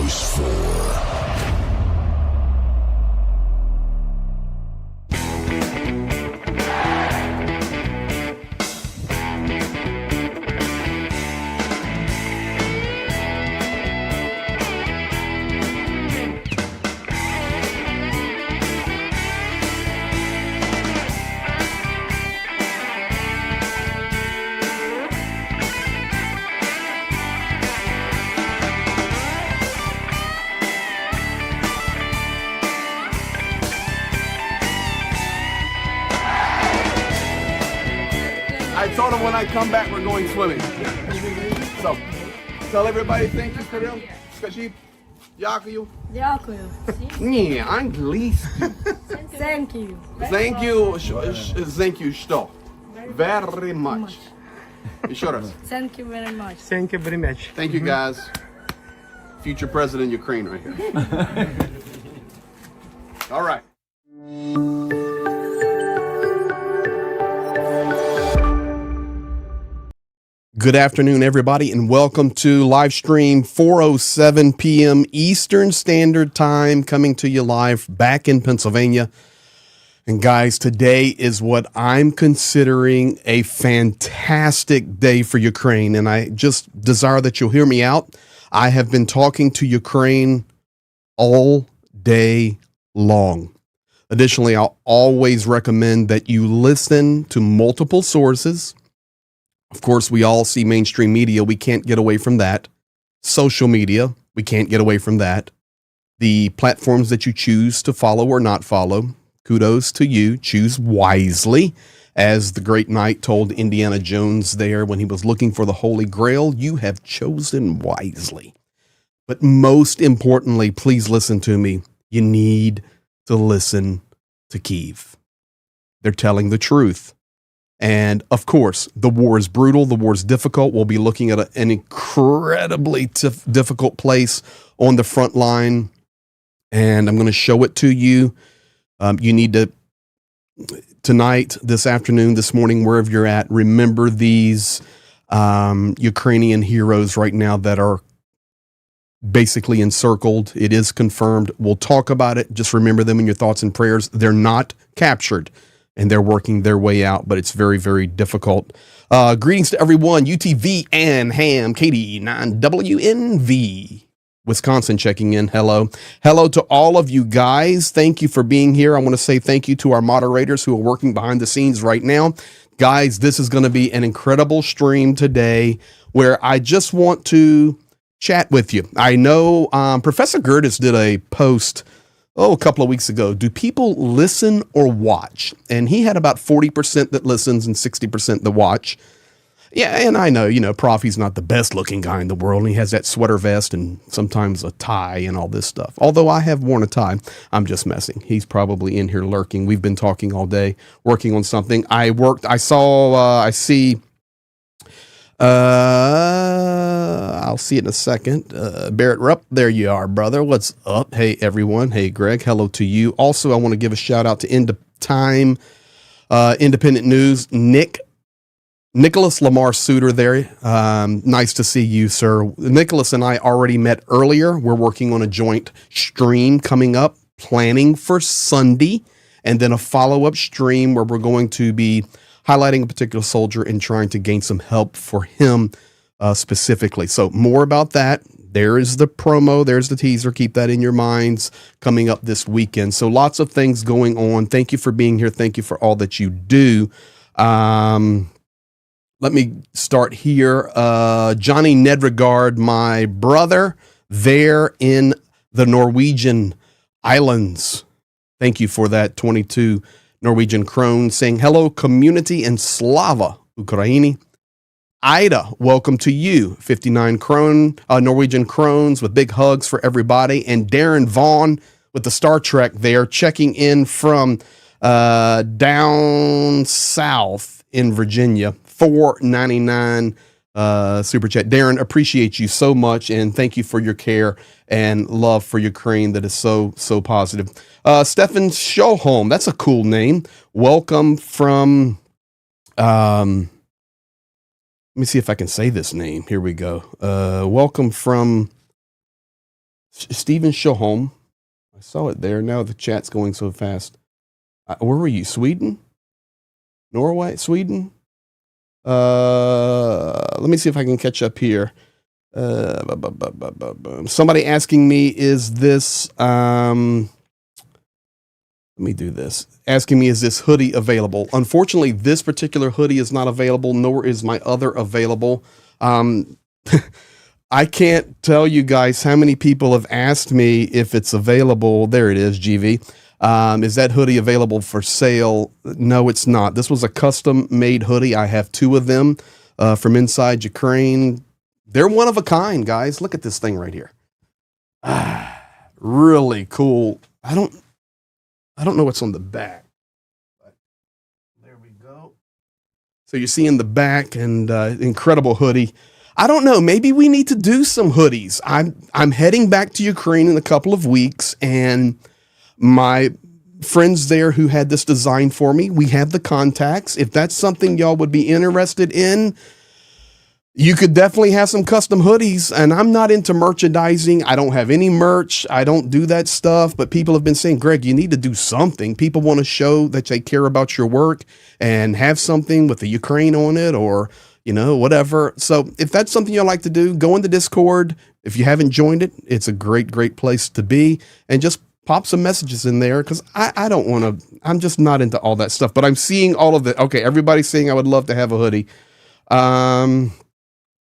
House 4. I told him when I come back, we're going swimming. So, tell everybody thank you for them. Скажи, дякую. Дякую. Не, английский. Thank you. Thank you, thank you, что? Very much. Еще раз. Thank you very much. Thank you very much. Thank you, guys. Future president of Ukraine right here. All right. Good afternoon, everybody, and welcome to live stream 4:07 p.m. Eastern Standard Time, coming to you live back in Pennsylvania. And guys, today is what I'm considering a fantastic day for Ukraine, and I just desire that you'll hear me out. I have been talking to Ukraine all day long. Additionally, I'll always recommend that you listen to multiple sources. Of course, we all see mainstream media. We can't get away from that. Social media, we can't get away from that. The platforms that you choose to follow or not follow, kudos to you. Choose wisely. As the great knight told Indiana Jones there when he was looking for the Holy Grail, you have chosen wisely. But most importantly, please listen to me. You need to listen to Kyiv. They're telling the truth. And of course, the war is brutal. The war is difficult. We'll be looking at an incredibly difficult place on the front line. And I'm going to show it to you. You need to, tonight, this afternoon, this morning, wherever you're at, remember these Ukrainian heroes right now that are basically encircled. It is confirmed. We'll talk about it. Just remember them in your thoughts and prayers. They're not captured. And they're working their way out, but it's very, very difficult. Greetings to everyone. UTV and Ham, Katie, 9WNV, Wisconsin checking in. Hello. Hello to all of you guys. Thank you for being here. I want to say thank you to our moderators who are working behind the scenes right now. Guys, this is going to be an incredible stream today where I just want to chat with you. I know Professor Gertis did a post a couple of weeks ago. Do people listen or watch? And he had about 40% that listens and 60% that watch. Yeah, and I know, Prof, he's not the best looking guy in the world. And he has that sweater vest and sometimes a tie and all this stuff. Although I have worn a tie. I'm just messing. He's probably in here lurking. We've been talking all day, working on something. I'll see it in a second. Barrett Rupp, there you are, brother. What's up? Hey, everyone. Hey, Greg. Hello to you. Also, I want to give a shout out to Independent News. Nicholas Lamar Suter there. Nice to see you, sir. Nicholas and I already met earlier. We're working on a joint stream coming up, planning for Sunday, and then a follow-up stream where we're going to be highlighting a particular soldier and trying to gain some help for him specifically. So more about that. There is the promo. There's the teaser. Keep that in your minds coming up this weekend. So lots of things going on. Thank you for being here. Thank you for all that you do. Let me start here. Johnny Nedregard, my brother there in the Norwegian islands. Thank you for that 22 Norwegian krones, saying hello, community, and Slava Ukraini. Ida, welcome to you. 59 Norwegian krones with big hugs for everybody. And Darren Vaughn with the Star Trek there, checking in from down south in Virginia. $4.99 super chat. Darren, appreciate you so much, and thank you for your care and love for Ukraine that is so positive. Stefan Schoholm, that's a cool name. Welcome from, let me see if I can say this name. Here we go. Welcome from Stephen Shoholm. I saw it there. Now the chat's going so fast. Where were you? Sweden? Norway? Sweden? Let me see if I can catch up here. Somebody asking me, is this, let me do this. Asking me, is this hoodie available? Unfortunately, this particular hoodie is not available, nor is my other available. I can't tell you guys how many people have asked me if it's available. There it is, GV. Is that hoodie available for sale? No, it's not. This was a custom made hoodie. I have 2 of them from inside Ukraine. They're one of a kind, guys. Look at this thing right here. Really cool. I don't know what's on the back, but there we go. So you see in the back, and incredible hoodie. I don't know. Maybe we need to do some hoodies. I'm heading back to Ukraine in a couple of weeks, and my friends there who had this design for me, we have the contacts. If that's something y'all would be interested in, you could definitely have some custom hoodies. And I'm not into merchandising. I don't have any merch. I don't do that stuff. But people have been saying, Greg, you need to do something. People want to show that they care about your work and have something with the Ukraine on it, or, you know, whatever. So if that's something you'd like to do, go in the Discord. If you haven't joined it, it's a great place to be. And just pop some messages in there, because I don't want to, I'm just not into all that stuff. But I'm seeing all of it. Okay, everybody's saying I would love to have a hoodie.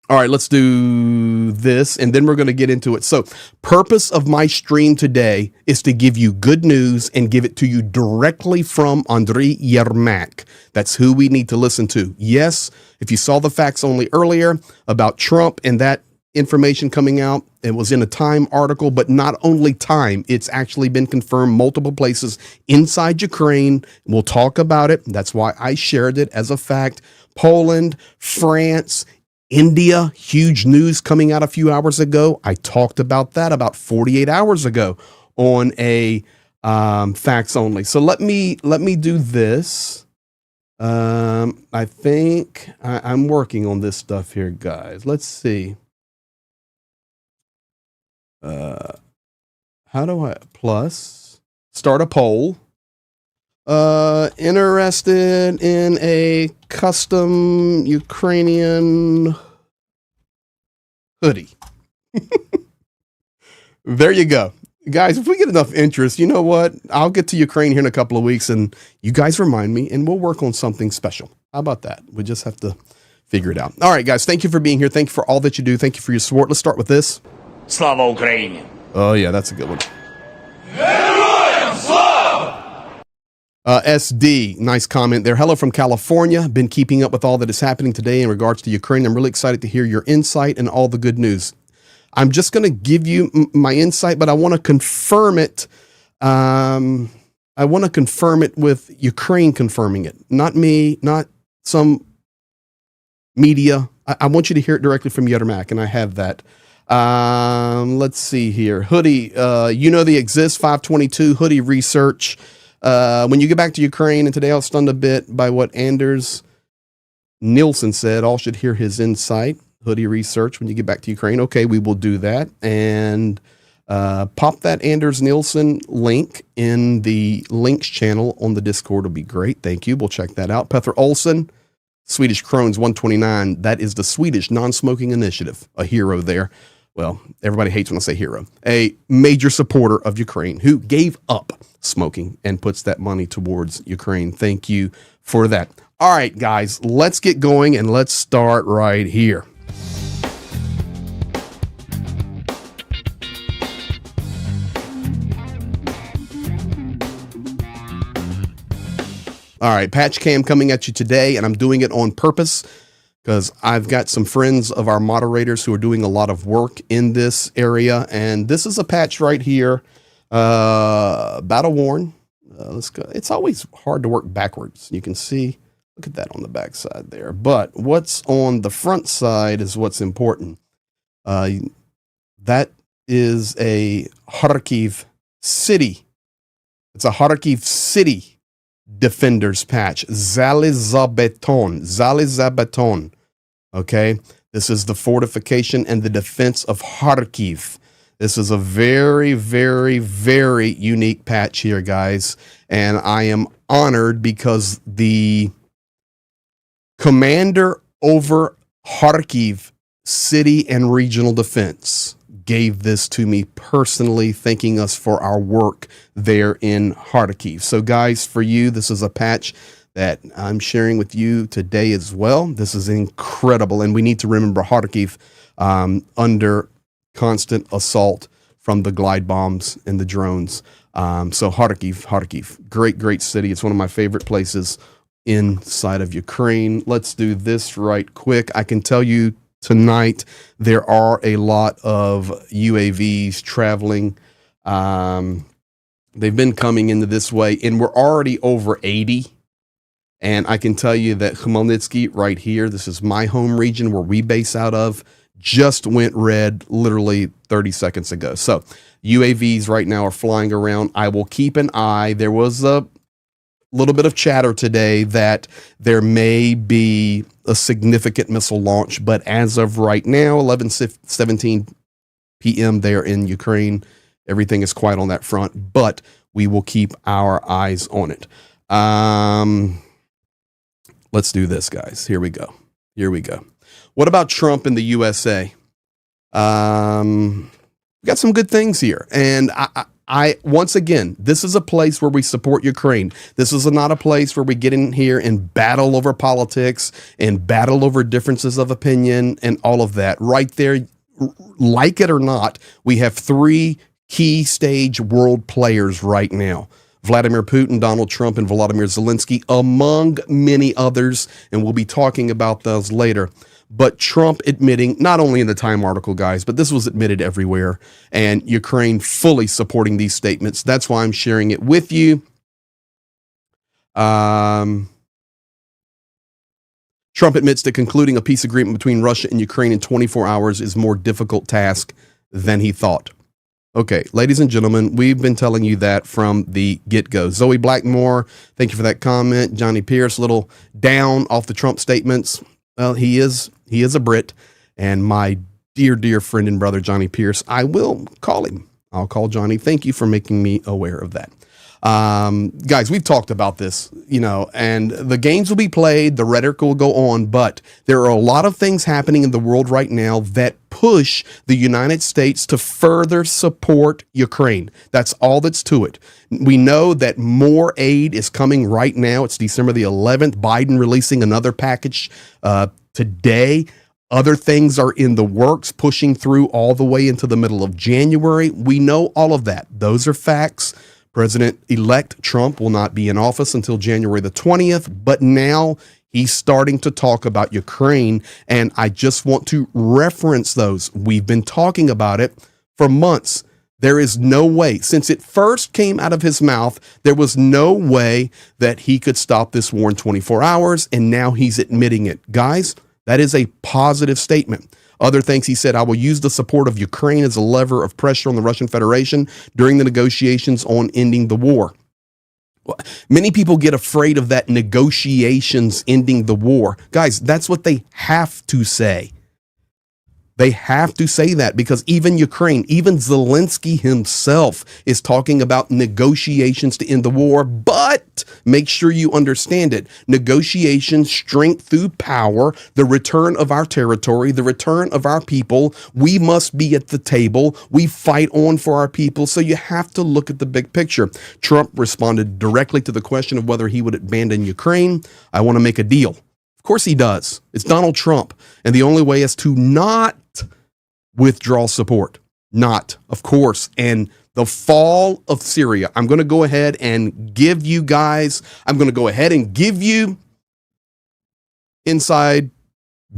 All right, let's do this, and then we're going to get into it. So, purpose of my stream today is to give you good news and give it to you directly from Andrii Yermak. That's who we need to listen to. Yes, if you saw the facts only earlier about Trump and that information coming out, it was in a Time article, but not only Time, it's actually been confirmed multiple places inside Ukraine. We'll talk about it. That's why I shared it as a fact. Poland, France, India, huge news coming out a few hours ago. I talked about that about 48 hours ago on a facts only. So let me do this. I think I'm working on this stuff here, guys. Let's see. How do I start a poll? Interested in a custom Ukrainian hoodie. There you go. Guys, if we get enough interest, you know what? I'll get to Ukraine here in a couple of weeks, and you guys remind me, and we'll work on something special. How about that? We just have to figure it out. All right, guys, thank you for being here. Thank you for all that you do. Thank you for your support. Let's start with this. Slava Ukraini. Oh, yeah, that's a good one. SD, nice comment there. Hello from California. Been keeping up with all that is happening today in regards to Ukraine. I'm really excited to hear your insight and all the good news. I'm just going to give you my insight, but I want to confirm it. I want to confirm it with Ukraine confirming it. Not me, not some media. I want you to hear it directly from Yermak, and I have that. Let's see here. Hoodie, you know they exist, 522, hoodie research. When you get back to Ukraine, and today I was stunned a bit by what Anders Nielsen said. All should hear his insight. Hoodie research when you get back to Ukraine. Okay, we will do that. And pop that Anders Nielsen link in the links channel on the Discord will be great. Thank you. We'll check that out. Petter Olsen, Swedish Crohn's 129. That is the Swedish non-smoking initiative. A hero there. Well, everybody hates when I say hero. A major supporter of Ukraine who gave up smoking and puts that money towards Ukraine. Thank you for that. All right, guys, let's get going, and let's start right here. All right, Patch Cam coming at you today, and I'm doing it on purpose because I've got some friends of our moderators who are doing a lot of work in this area, and this is a patch right here, battle worn. Let's go. It's always hard to work backwards. You can see, look at that on the back side there. But what's on the front side is what's important. That is a Kharkiv city. It's a Kharkiv city defenders patch. Zalizabeton. Okay. This is the fortification and the defense of Kharkiv. This is a very, very, very unique patch here, guys. And I am honored because the commander over Kharkiv City and Regional Defense gave this to me personally, thanking us for our work there in Kharkiv. So guys, for you, this is a patch that I'm sharing with you today as well. This is incredible. And we need to remember Kharkiv under constant assault from the glide bombs and the drones. So Kharkiv, great city. It's one of my favorite places inside of Ukraine. Let's do this right quick. I can tell you tonight there are a lot of UAVs traveling. They've been coming into this way, and we're already over 80. And I can tell you that Khmelnytsky right here, this is my home region where we base out of, just went red literally 30 seconds ago. So UAVs right now are flying around. I will keep an eye. There was a little bit of chatter today that there may be a significant missile launch, but as of right now, 11:17 p.m. there in Ukraine, everything is quiet on that front, but we will keep our eyes on it. Let's do this, guys. Here we go. What about Trump in the USA? We got some good things here. And I once again, this is a place where we support Ukraine. This is not a place where we get in here and battle over politics and battle over differences of opinion and all of that. Right there, like it or not, we have three key stage world players right now. Vladimir Putin, Donald Trump, and Volodymyr Zelensky, among many others, and we'll be talking about those later. But Trump admitting, not only in the Time article, guys, but this was admitted everywhere, and Ukraine fully supporting these statements. That's why I'm sharing it with you. Trump admits that concluding a peace agreement between Russia and Ukraine in 24 hours is a more difficult task than he thought. Okay, ladies and gentlemen, we've been telling you that from the get-go. Zoe Blackmore, thank you for that comment. Johnny Pierce, a little down off the Trump statements. Well, he is a Brit, and my dear friend and brother, Johnny Pierce, I will call him. I'll call Johnny. Thank you for making me aware of that. Guys, we've talked about this, and the games will be played, the rhetoric will go on, but there are a lot of things happening in the world right now that push the United States to further support Ukraine. That's all that's to it. We know that more aid is coming right now. It's December the 11th. Biden releasing another package today. Other things are in the works, pushing through all the way into the middle of January. We know all of that. Those are facts. President-elect Trump will not be in office until January the 20th, but now he's starting to talk about Ukraine, and I just want to reference those. We've been talking about it for months. There is no way, since it first came out of his mouth, there was no way that he could stop this war in 24 hours, and now he's admitting it. Guys, that is a positive statement. Other things he said, I will use the support of Ukraine as a lever of pressure on the Russian Federation during the negotiations on ending the war. Many people get afraid of that negotiations ending the war. Guys, that's what they have to say. They have to say that because even Ukraine, even Zelensky himself is talking about negotiations to end the war. But make sure you understand it. Negotiations, strength through power, the return of our territory, the return of our people. We must be at the table. We fight on for our people. So you have to look at the big picture. Trump responded directly to the question of whether he would abandon Ukraine. I want to make a deal. Of course he does. It's Donald Trump. And the only way is to not withdraw support. Not, of course. And the fall of Syria, I'm going to go ahead and give you guys, inside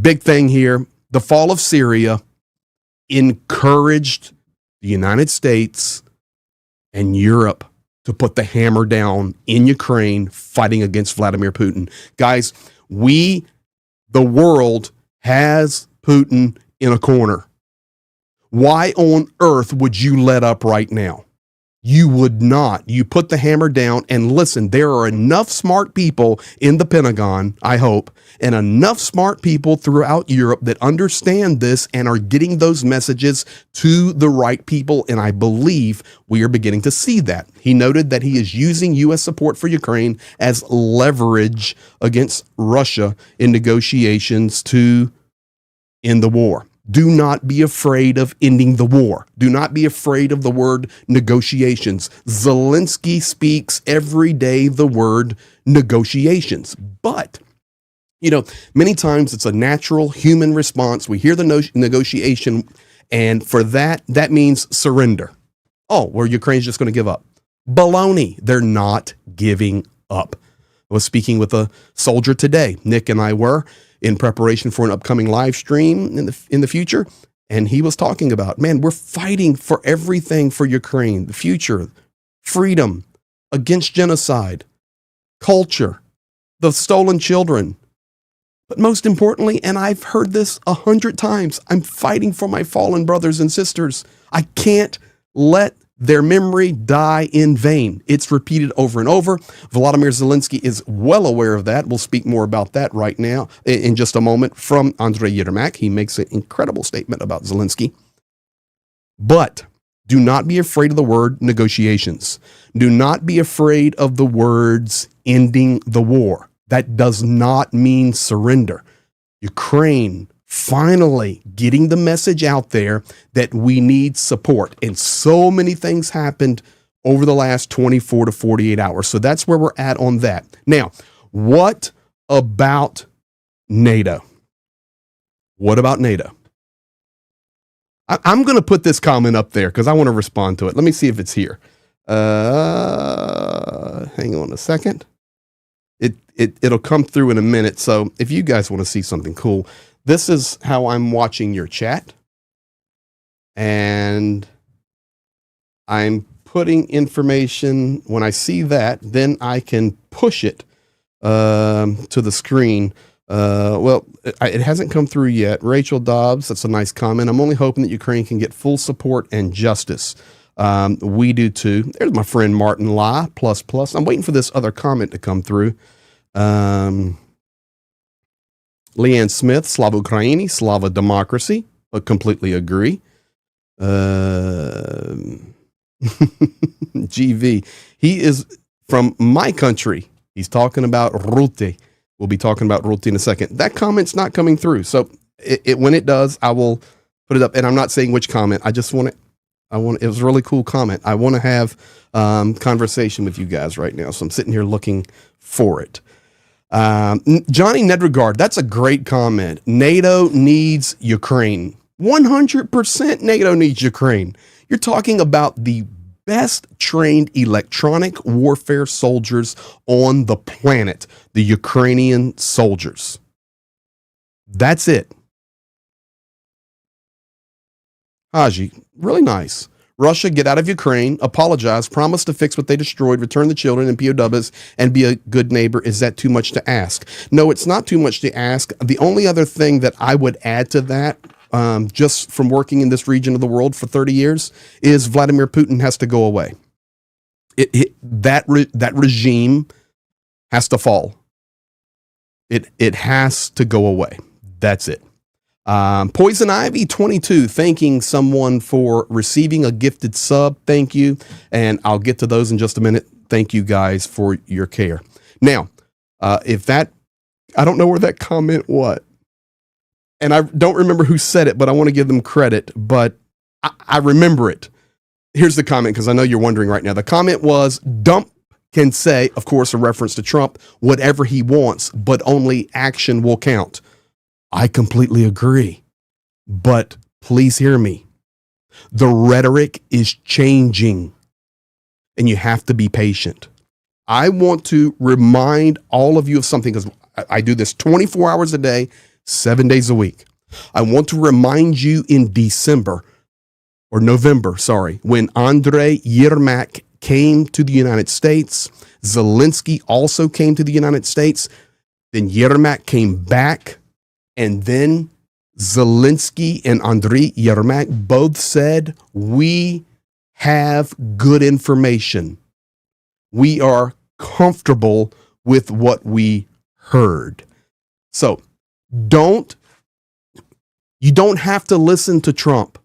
big thing here. The fall of Syria encouraged the United States and Europe to put the hammer down in Ukraine fighting against Vladimir Putin. Guys, the world has Putin in a corner. Why on earth would you let up right now? You would not. You put the hammer down and listen. There are enough smart people in the Pentagon, I hope, and enough smart people throughout Europe that understand this and are getting those messages to the right people. And I believe we are beginning to see that. He noted that he is using U.S. support for Ukraine as leverage against Russia in negotiations to end the war. Do not be afraid of ending the war. Do not be afraid of the word negotiations. Zelensky speaks every day the word negotiations. But, many times it's a natural human response. We hear the negotiation, and for that means surrender. Oh, well, Ukraine's just going to give up. Baloney. They're not giving up. I was speaking with a soldier today. Nick and I were in preparation for an upcoming live stream in the future. And he was talking about, man, we're fighting for everything for Ukraine, the future, freedom, against genocide, culture, the stolen children. But most importantly, and I've heard this 100 times, I'm fighting for my fallen brothers and sisters. I can't let their memory die in vain. It's repeated over and over. Volodymyr Zelensky is well aware of that. We'll speak more about that right now in just a moment from Andrii Yermak. He makes an incredible statement about Zelensky. But do not be afraid of the word negotiations. Do not be afraid of the words ending the war. That does not mean surrender. Ukraine finally getting the message out there that we need support. And so many things happened over the last 24 to 48 hours. So that's where we're at on that. Now, what about NATO? What about NATO? I'm going to put this comment up there because I want to respond to it. Let me see if it's here. Hang on a second. It'll come through in a minute. So if you guys want to see something cool, this is how I'm watching your chat, and I'm putting information. When I see that, then I can push it to the screen. It hasn't come through yet. Rachel Dobbs, that's a nice comment. I'm only hoping that Ukraine can get full support and justice. We do too. There's my friend Martin La, plus. I'm waiting for this other comment to come through. Leanne Smith, Slava Ukraini, Slava democracy. I completely agree. GV, he is from my country. He's talking about Rute. We'll be talking about Rute in a second. That comment's not coming through. So when it does, I will put it up. And I'm not saying which comment. It was a really cool comment. I want to have conversation with you guys right now. So I'm sitting here looking for it. Johnny Nedregard, that's a great comment. NATO needs Ukraine. 100% NATO needs Ukraine. You're talking about the best trained electronic warfare soldiers on the planet, the Ukrainian soldiers. That's it. Haji, really nice. Russia, get out of Ukraine, apologize, promise to fix what they destroyed, return the children and POWs, and be a good neighbor. Is that too much to ask? No, it's not too much to ask. The only other thing that I would add to that, just from working in this region of the world for 30 years, is Vladimir Putin has to go away. That regime has to fall. It has to go away. That's it. Poison Ivy 22, thanking someone for receiving a gifted sub. Thank you. And I'll get to those in just a minute. Thank you guys for your care. Now, I don't know where that comment was, and I don't remember who said it, but I want to give them credit, but I remember it. Here's the comment, because I know you're wondering right now. The comment was, Dump can say, of course, a reference to Trump, whatever he wants, but only action will count. I completely agree, but please hear me. The rhetoric is changing, and you have to be patient. I want to remind all of you of something, because I do this 24 hours a day, 7 days a week. I want to remind you in November, when Andrii Yermak came to the United States, Zelensky also came to the United States, then Yermak came back. And then Zelensky and Andrii Yermak both said, we have good information. We are comfortable with what we heard. So you don't have to listen to Trump,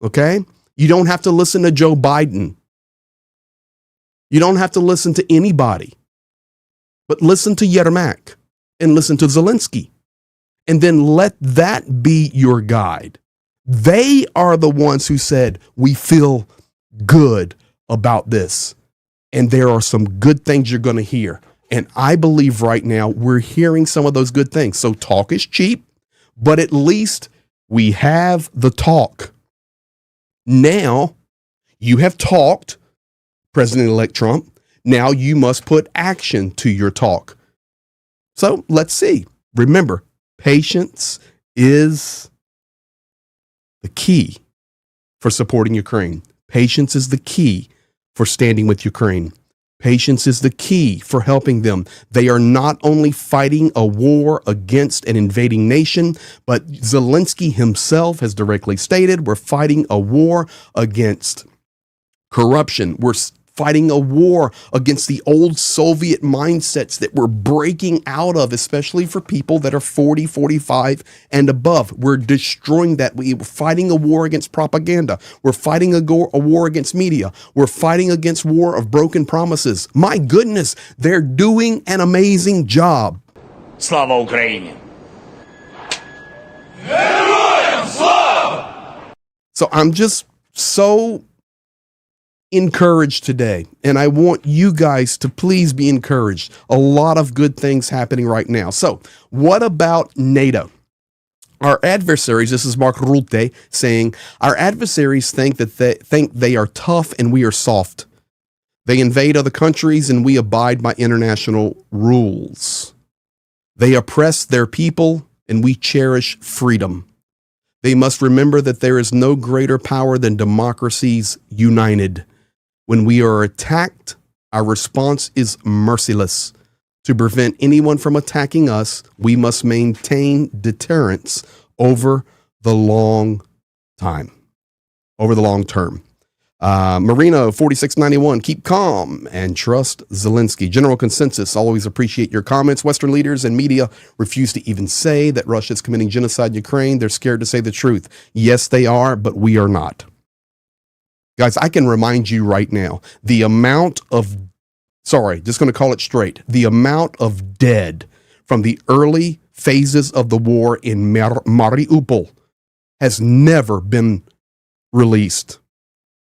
okay? You don't have to listen to Joe Biden. You don't have to listen to anybody, but listen to Yermak and listen to Zelensky. And then let that be your guide. They are the ones who said, we feel good about this. And there are some good things you're going to hear. And I believe right now we're hearing some of those good things. So talk is cheap, but at least we have the talk. Now you have talked, President-elect Trump. Now you must put action to your talk. So let's see. Remember, patience is the key for supporting Ukraine. Patience is the key for standing with Ukraine. Patience is the key for helping them. They are not only fighting a war against an invading nation, but Zelensky himself has directly stated, we're fighting a war against corruption. We're fighting a war against the old Soviet mindsets that we're breaking out of, especially for people that are 40, 45 and above. We're destroying that. We're fighting a war against propaganda. We're fighting a war against media. We're fighting against war of broken promises. My goodness, they're doing an amazing job. Слава Україні! So I'm just so encouraged today, and I want you guys to please be encouraged. A lot of good things happening right now. So what about NATO? Our adversaries, this is Mark Rutte saying, our adversaries think they are tough and we are soft. They invade other countries and we abide by international rules. They oppress their people and we cherish freedom. They must remember that there is no greater power than democracies united. When we are attacked, our response is merciless. To prevent anyone from attacking us, we must maintain deterrence over the long term. Marino 4691, keep calm and trust Zelensky. General consensus, always appreciate your comments. Western leaders and media refuse to even say that Russia is committing genocide in Ukraine. They're scared to say the truth. Yes, they are, but we are not. Guys, I can remind you right now, the amount of dead from the early phases of the war in Mariupol has never been released.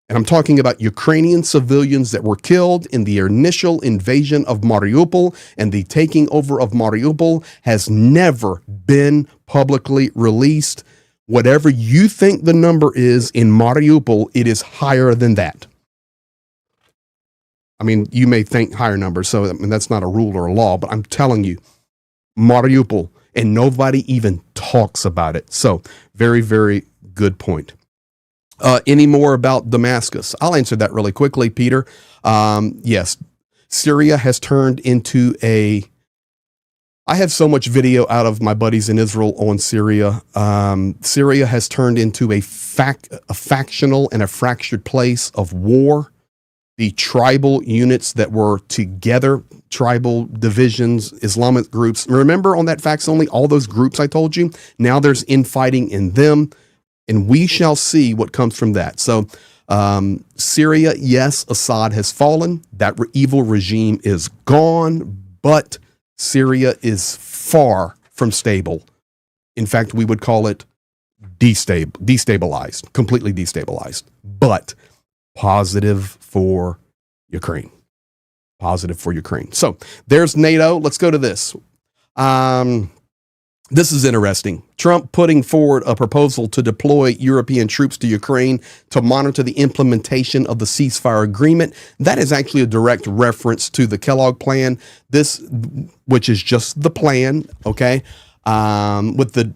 And I'm talking about Ukrainian civilians that were killed in the initial invasion of Mariupol, and the taking over of Mariupol has never been publicly released. Whatever you think the number is in Mariupol, it is higher than that. I mean, you may think higher numbers, so that's not a rule or a law, but I'm telling you, Mariupol, and nobody even talks about it. So very, very good point. Any more about Damascus? I'll answer that really quickly, Peter. Yes, Syria has turned into I have so much video out of my buddies in Israel on Syria. Syria has turned into a factional and a fractured place of war. The tribal units that were together, tribal divisions, Islamic groups. Remember on that Facts Only, all those groups I told you? Now there's infighting in them, and we shall see what comes from that. So Syria, yes, Assad has fallen. That evil regime is gone, but Syria is far from stable. In fact, we would call it destabilized, completely destabilized, but positive for Ukraine. Positive for Ukraine. So there's NATO. Let's go to this. This is interesting. Trump putting forward a proposal to deploy European troops to Ukraine to monitor the implementation of the ceasefire agreement. That is actually a direct reference to the Kellogg plan, which is just the plan, okay, with the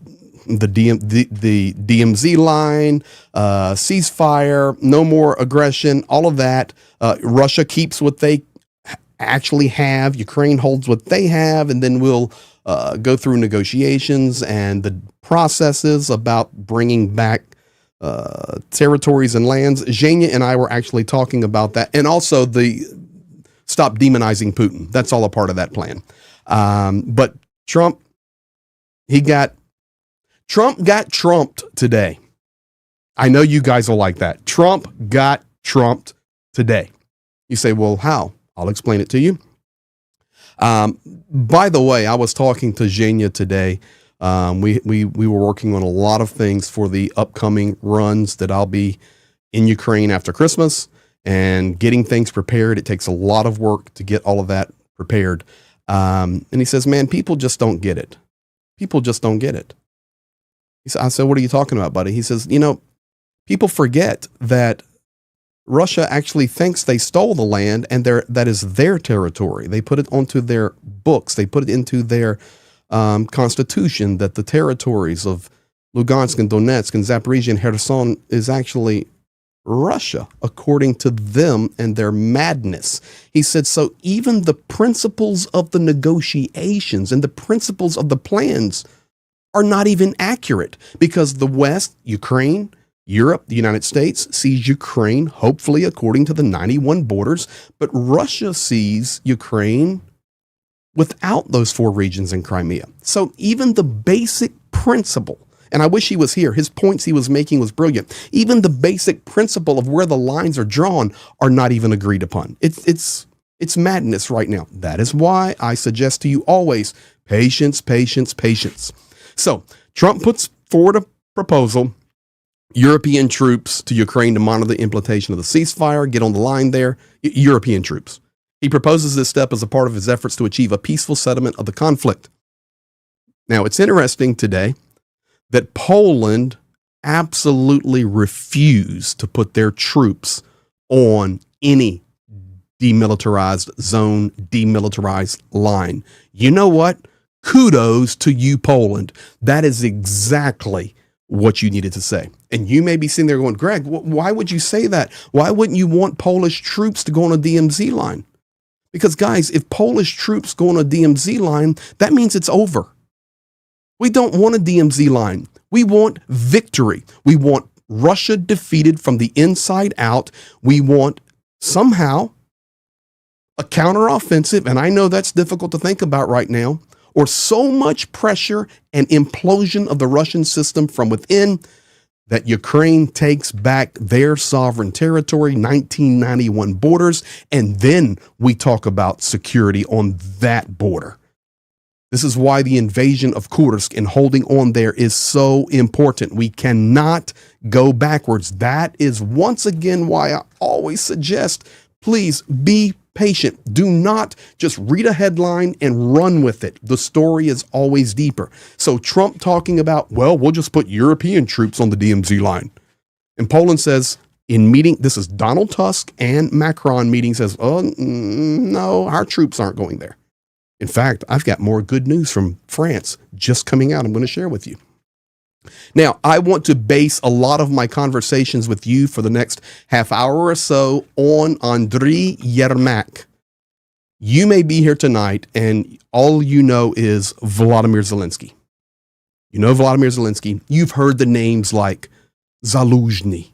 DMZ line, ceasefire, no more aggression, all of that. Russia keeps what they actually have. Ukraine holds what they have, and then we'll go through negotiations and the processes about bringing back territories and lands. Zhenya and I were actually talking about that, and also the stop demonizing Putin. That's all a part of that plan. But Trump got trumped today. I know you guys will like that. Trump got trumped today. You say, well, how? I'll explain it to you. By the way, I was talking to Zhenya today. We were working on a lot of things for the upcoming runs that I'll be in Ukraine after Christmas and getting things prepared. It takes a lot of work to get all of that prepared. And he says, man, people just don't get it. People just don't get it. I said, what are you talking about, buddy? He says, people forget that Russia actually thinks they stole the land and that is their territory. They put it onto their books. They put it into their constitution that the territories of Lugansk and Donetsk and Zaporizhia and Kherson is actually Russia, according to them and their madness. He said, so even the principles of the negotiations and the principles of the plans are not even accurate because the West, Ukraine, Europe, the United States sees Ukraine, hopefully according to the 91 borders, but Russia sees Ukraine without those 4 regions in Crimea. So even the basic principle, and I wish he was here, his points he was making was brilliant. Even the basic principle of where the lines are drawn are not even agreed upon. It's madness right now. That is why I suggest to you always patience, patience, patience. So Trump puts forward a proposal, European troops to Ukraine to monitor the implementation of the ceasefire, get on the line there, European troops. He proposes this step as a part of his efforts to achieve a peaceful settlement of the conflict. Now, it's interesting today that Poland absolutely refused to put their troops on any demilitarized zone, demilitarized line. You know what? Kudos to you, Poland. That is exactly what you needed to say. And you may be sitting there going, Greg, why would you say that? Why wouldn't you want Polish troops to go on a DMZ line? Because guys, if Polish troops go on a DMZ line, that means it's over. We don't want a DMZ line. We want victory. We want Russia defeated from the inside out. We want somehow a counteroffensive, and I know that's difficult to think about right now, or so much pressure and implosion of the Russian system from within that Ukraine takes back their sovereign territory, 1991 borders, and then we talk about security on that border. This is why the invasion of Kursk and holding on there is so important. We cannot go backwards. That is once again why I always suggest, please be patient. Do not just read a headline and run with it. The story is always deeper. So Trump talking about, well, we'll just put European troops on the DMZ line. And Poland says in meeting, this is Donald Tusk and Macron meeting, says, oh, no, our troops aren't going there. In fact, I've got more good news from France just coming out. I'm going to share with you. Now, I want to base a lot of my conversations with you for the next half hour or so on Andrii Yermak. You may be here tonight and all you know is Volodymyr Zelensky. You know Volodymyr Zelensky. You've heard the names like Zaluzhny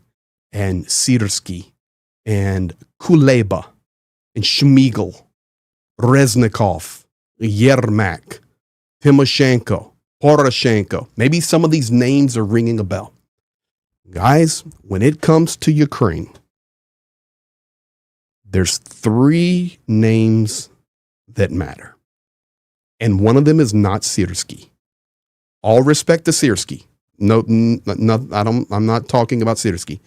and Sirsky and Kuleba and Shmyhal, Reznikov, Yermak, Timoshenko, Poroshenko. Maybe some of these names are ringing a bell. Guys, when it comes to Ukraine, there's 3 names that matter. And one of them is not Sirsky. All respect to Sirsky. No, I'm not talking about Sirsky.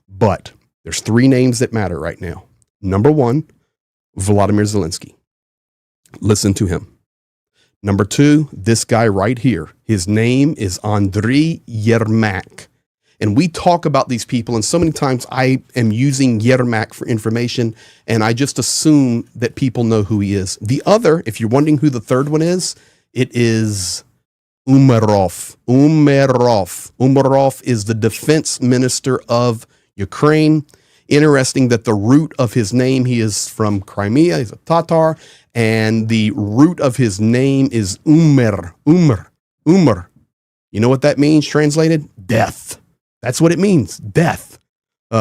But there's 3 names that matter right now. Number 1, Volodymyr Zelensky. Listen to him. Number 2, this guy right here. His name is Andrii Yermak. And we talk about these people, and so many times I am using Yermak for information, and I just assume that people know who he is. The other, if you're wondering who the third one is, it is Umerov. Umerov is the defense minister of Ukraine. Interesting that the root of his name, he is from Crimea, he's a Tatar, and the root of his name is Umer. You know what that means translated? Death. That's what it means, death.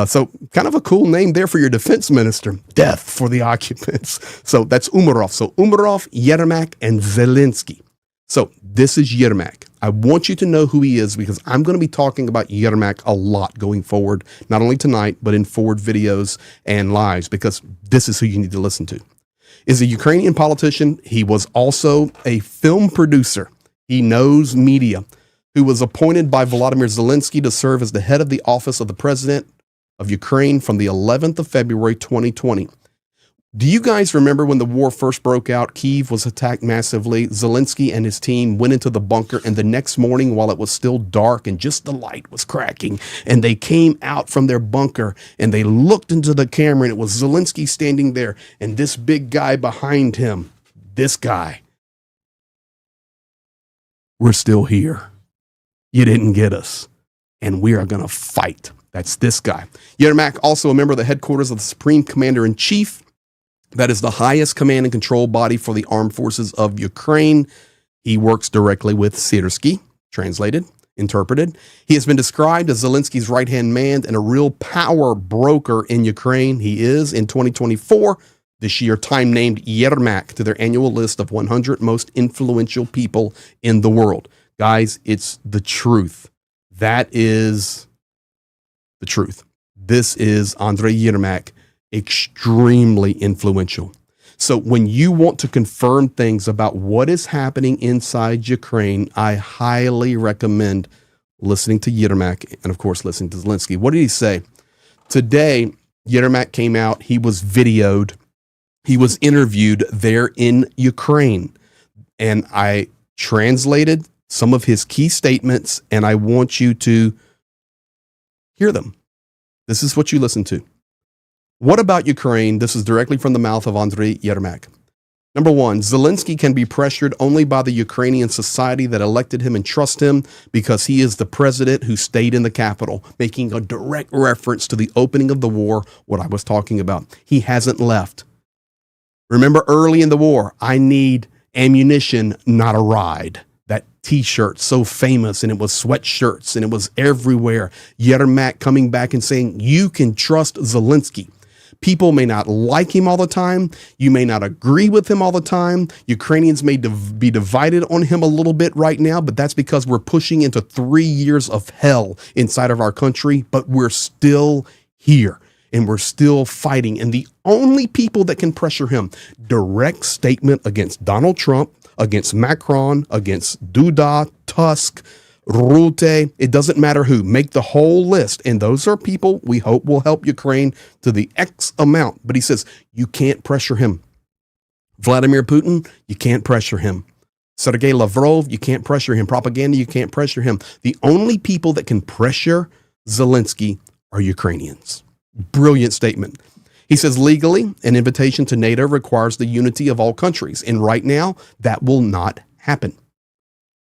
So kind of a cool name there for your defense minister, death for the occupants. So that's Umarov. So Umarov, Yermak, and Zelensky. So this is Yermak. I want you to know who he is because I'm going to be talking about Yermak a lot going forward, not only tonight, but in forward videos and lives, because this is who you need to listen to. Is a Ukrainian politician. He was also a film producer. He knows media, who was appointed by Volodymyr Zelensky to serve as the head of the office of the president of Ukraine from the 11th of February, 2020. Do you guys remember when the war first broke out? Kyiv was attacked massively. Zelensky and his team went into the bunker, and the next morning, while it was still dark and just the light was cracking, and they came out from their bunker and they looked into the camera, and it was Zelensky standing there and this big guy behind him. This guy. We're still here. You didn't get us, and we are going to fight. That's this guy. Yermak, also a member of the headquarters of the Supreme Commander-in-Chief. That is the highest command and control body for the armed forces of Ukraine. He works directly with Syrsky, translated, interpreted. He has been described as Zelensky's right-hand man and a real power broker in Ukraine. He is, in 2024, this year, Time named Yermak to their annual list of 100 most influential people in the world. Guys, it's the truth. That is the truth. This is Andrii Yermak, extremely influential. So when you want to confirm things about what is happening inside Ukraine, I highly recommend listening to Yermak and, of course, listening to Zelensky. What did he say? Today, Yermak came out. He was videoed. He was interviewed there in Ukraine. And I translated some of his key statements, and I want you to hear them. This is what you listen to. What about Ukraine? This is directly from the mouth of Andrii Yermak. Number one, Zelensky can be pressured only by the Ukrainian society that elected him and trust him because he is the president who stayed in the capital, making a direct reference to the opening of the war, what I was talking about. He hasn't left. Remember early in the war, I need ammunition, not a ride. That t-shirt, so famous, and it was sweatshirts, and it was everywhere. Yermak coming back and saying, you can trust Zelensky. People may not like him all the time. You may not agree with him all the time. Ukrainians may be divided on him a little bit right now, but that's because we're pushing into 3 years of hell inside of our country, but we're still here and we're still fighting. And the only people that can pressure him, direct statement against Donald Trump, against Macron, against Duda, Tusk, Rutte, it doesn't matter who, make the whole list. And those are people we hope will help Ukraine to the X amount. But he says, you can't pressure him. Vladimir Putin, you can't pressure him. Sergei Lavrov, you can't pressure him. Propaganda, you can't pressure him. The only people that can pressure Zelensky are Ukrainians. Brilliant statement. He says, legally, an invitation to NATO requires the unity of all countries. And right now, that will not happen.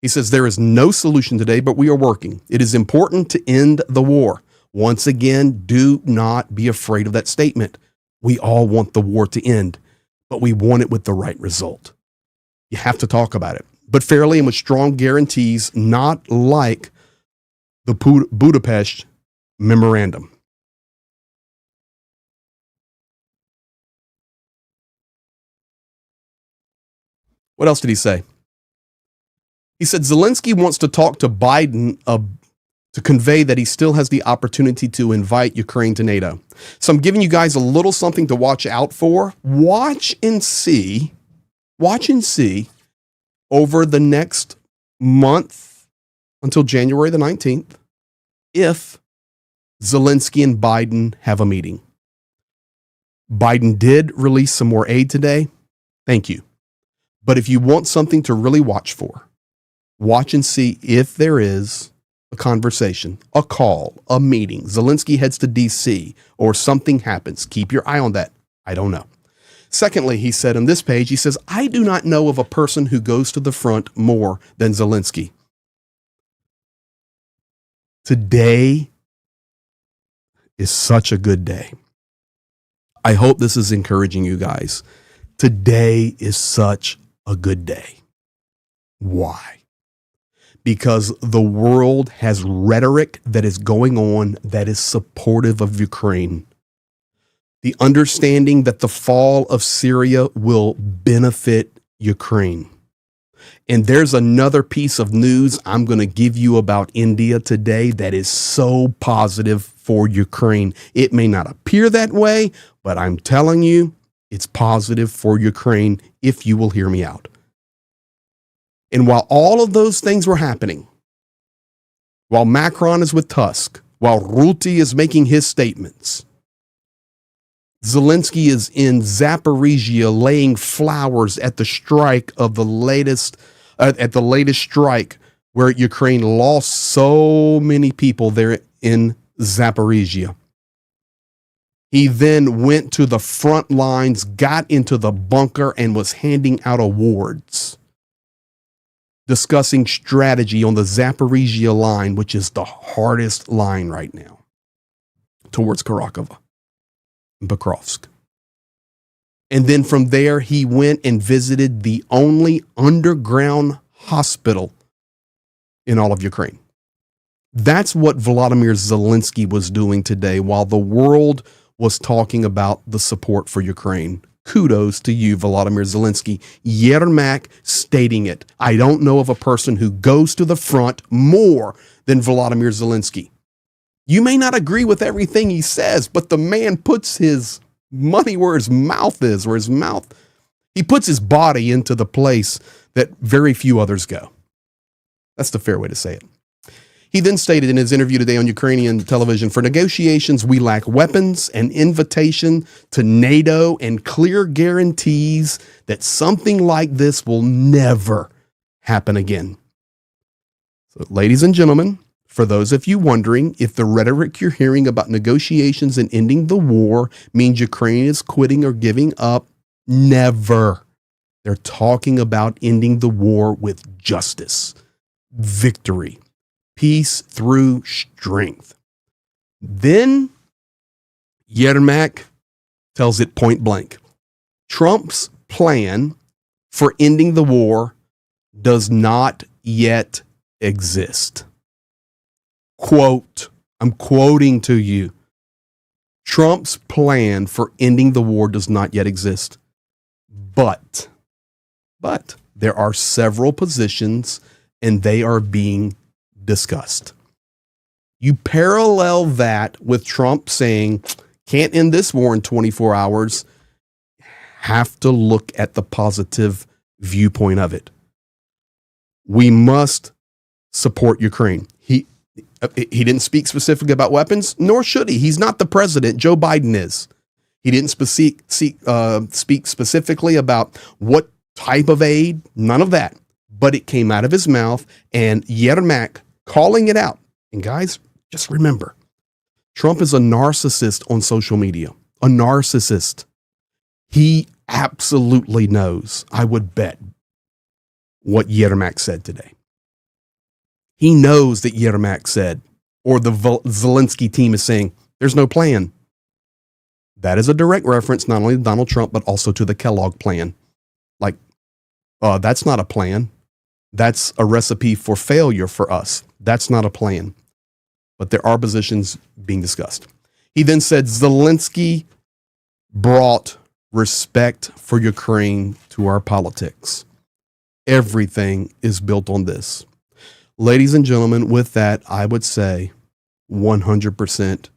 He says, there is no solution today, but we are working. It is important to end the war. Once again, do not be afraid of that statement. We all want the war to end, but we want it with the right result. You have to talk about it, but fairly and with strong guarantees, not like the Budapest Memorandum. What else did he say? He said Zelensky wants to talk to Biden to convey that he still has the opportunity to invite Ukraine to NATO. So I'm giving you guys a little something to watch out for. Watch and see over the next month until January the 19th if Zelensky and Biden have a meeting. Biden did release some more aid today. Thank you. But if you want something to really watch for, watch and see if there is a conversation, a call, a meeting. Zelensky heads to D.C. or something happens. Keep your eye on that. I don't know. Secondly, he said on this page, he says, I do not know of a person who goes to the front more than Zelensky. Today is such a good day. I hope this is encouraging you guys. Today is such a good day. Why? because the world has rhetoric that is going on that is supportive of Ukraine. The understanding that the fall of Syria will benefit Ukraine. And there's another piece of news I'm going to give you about India today that is so positive for Ukraine. It may not appear that way, but I'm telling you, it's positive for Ukraine if you will hear me out. And while all of those things were happening, while Macron is with Tusk, while Rutte is making his statements, Zelensky is in Zaporizhia laying flowers at the strike of the latest strike where Ukraine lost so many people there in Zaporizhia. He then went to the front lines, got into the bunker, and was handing out awards, discussing strategy on the Zaporizhia line, which is the hardest line right now, towards Kharkov and Pokrovsk. And then from there, he went and visited the only underground hospital in all of Ukraine. That's what Volodymyr Zelensky was doing today while the world was talking about the support for Ukraine. Kudos to you, Volodymyr Zelensky. Yermak stating it. I don't know of a person who goes to the front more than Volodymyr Zelensky. You may not agree with everything he says, but the man puts his money where his mouth is, he puts his body into the place that very few others go. That's the fair way to say it. He then stated in his interview today on Ukrainian television, for negotiations, we lack weapons, an invitation to NATO, and clear guarantees that something like this will never happen again. So, ladies and gentlemen, for those of you wondering if the rhetoric you're hearing about negotiations and ending the war means Ukraine is quitting or giving up, never. They're talking about ending the war with justice, victory, peace through strength. Then Yermak tells it point blank. Trump's plan for ending the war does not yet exist. Quote, I'm quoting to you. Trump's plan for ending the war does not yet exist. But there are several positions and they are being discussed. You parallel that with Trump saying, can't end this war in 24 hours, have to look at the positive viewpoint of it. We must support Ukraine. He didn't speak specifically about weapons, nor should he. He's not the president. Joe Biden is. He didn't speak specifically about what type of aid, none of that. But it came out of his mouth, and Yermak calling it out. And guys, just remember, Trump is a narcissist on social media, a narcissist. He absolutely knows, I would bet, what Yermak said today. He knows that Yermak said, or the Zelensky team is saying, there's no plan. That is a direct reference not only to Donald Trump, but also to the Kellogg plan. Like, that's not a plan. That's a recipe for failure for us. That's not a plan. But there are positions being discussed. He then said Zelensky brought respect for Ukraine to our politics. Everything is built on this. Ladies and gentlemen, with that, I would say 100%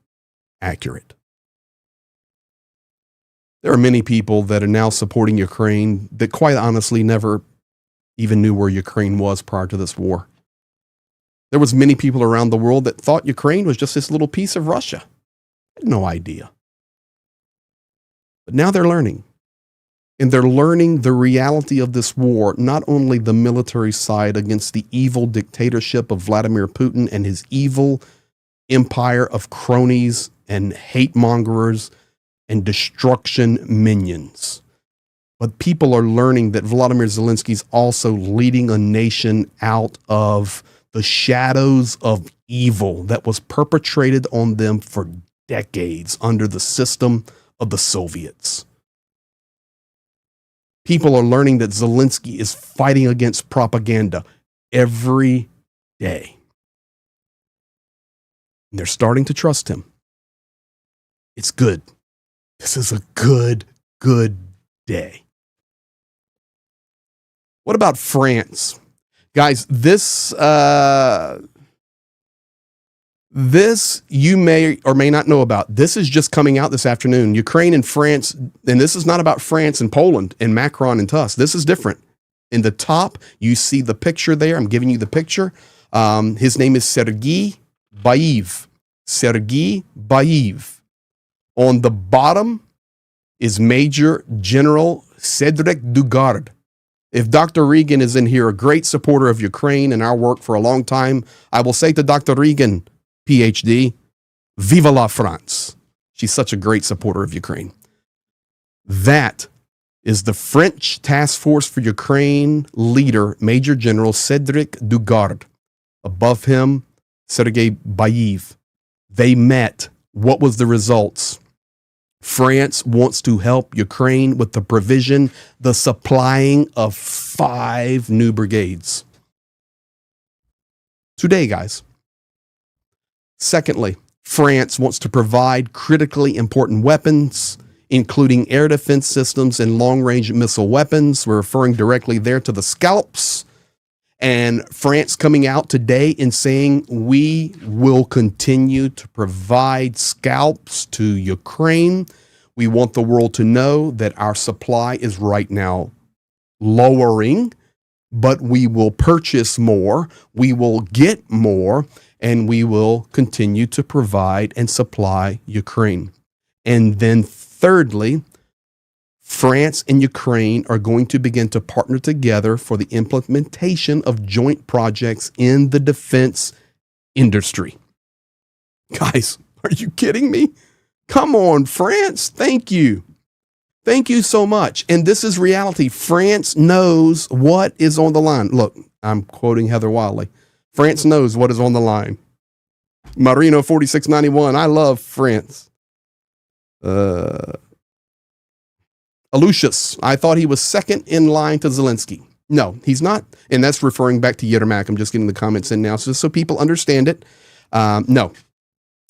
accurate. There are many people that are now supporting Ukraine that quite honestly never even knew where Ukraine was prior to this war. There was many people around the world that thought Ukraine was just this little piece of Russia. I had no idea. But now they're learning. And they're learning the reality of this war, not only the military side against the evil dictatorship of Vladimir Putin and his evil empire of cronies and hate mongers and destruction minions. But people are learning that Volodymyr Zelensky is also leading a nation out of the shadows of evil that was perpetrated on them for decades under the system of the Soviets. People are learning that Zelensky is fighting against propaganda every day. And they're starting to trust him. It's good. This is a good day. What about France? Guys, this you may or may not know about. This is just coming out this afternoon. Ukraine and France, and this is not about France and Poland and Macron and Tusk. This is different. In the top, you see the picture there. I'm giving you the picture. His name is Sergei Bayev. Sergei Bayev. On the bottom is Major General Cedric Dugard. If Dr. Regan is in here, a great supporter of Ukraine and our work for a long time, I will say to Dr. Regan, PhD, Vive la France. She's such a great supporter of Ukraine. That is the French Task Force for Ukraine leader, Major General Cedric Dugard. Above him, Sergei Bayev. They met. What was the results? France wants to help Ukraine with the provision, the supplying of 5 new brigades. Today, guys. Secondly, France wants to provide critically important weapons, including air defense systems and long-range missile weapons. We're referring directly there to the Scalps. And France coming out today and saying, we will continue to provide Scalps to Ukraine. We want the world to know that our supply is right now lowering, but we will purchase more, we will get more, and we will continue to provide and supply Ukraine. And then thirdly, France and Ukraine are going to begin to partner together for the implementation of joint projects in the defense industry. Guys, are you kidding me? Come on, France. Thank you. Thank you so much. And this is reality. France knows what is on the line. Look, I'm quoting Heather Wiley. France knows what is on the line. Marino 4691. I love France. Alucius, I thought he was second in line to Zelensky. No, he's not. And that's referring back to Yermak. I'm just getting the comments in now, just so people understand it. No,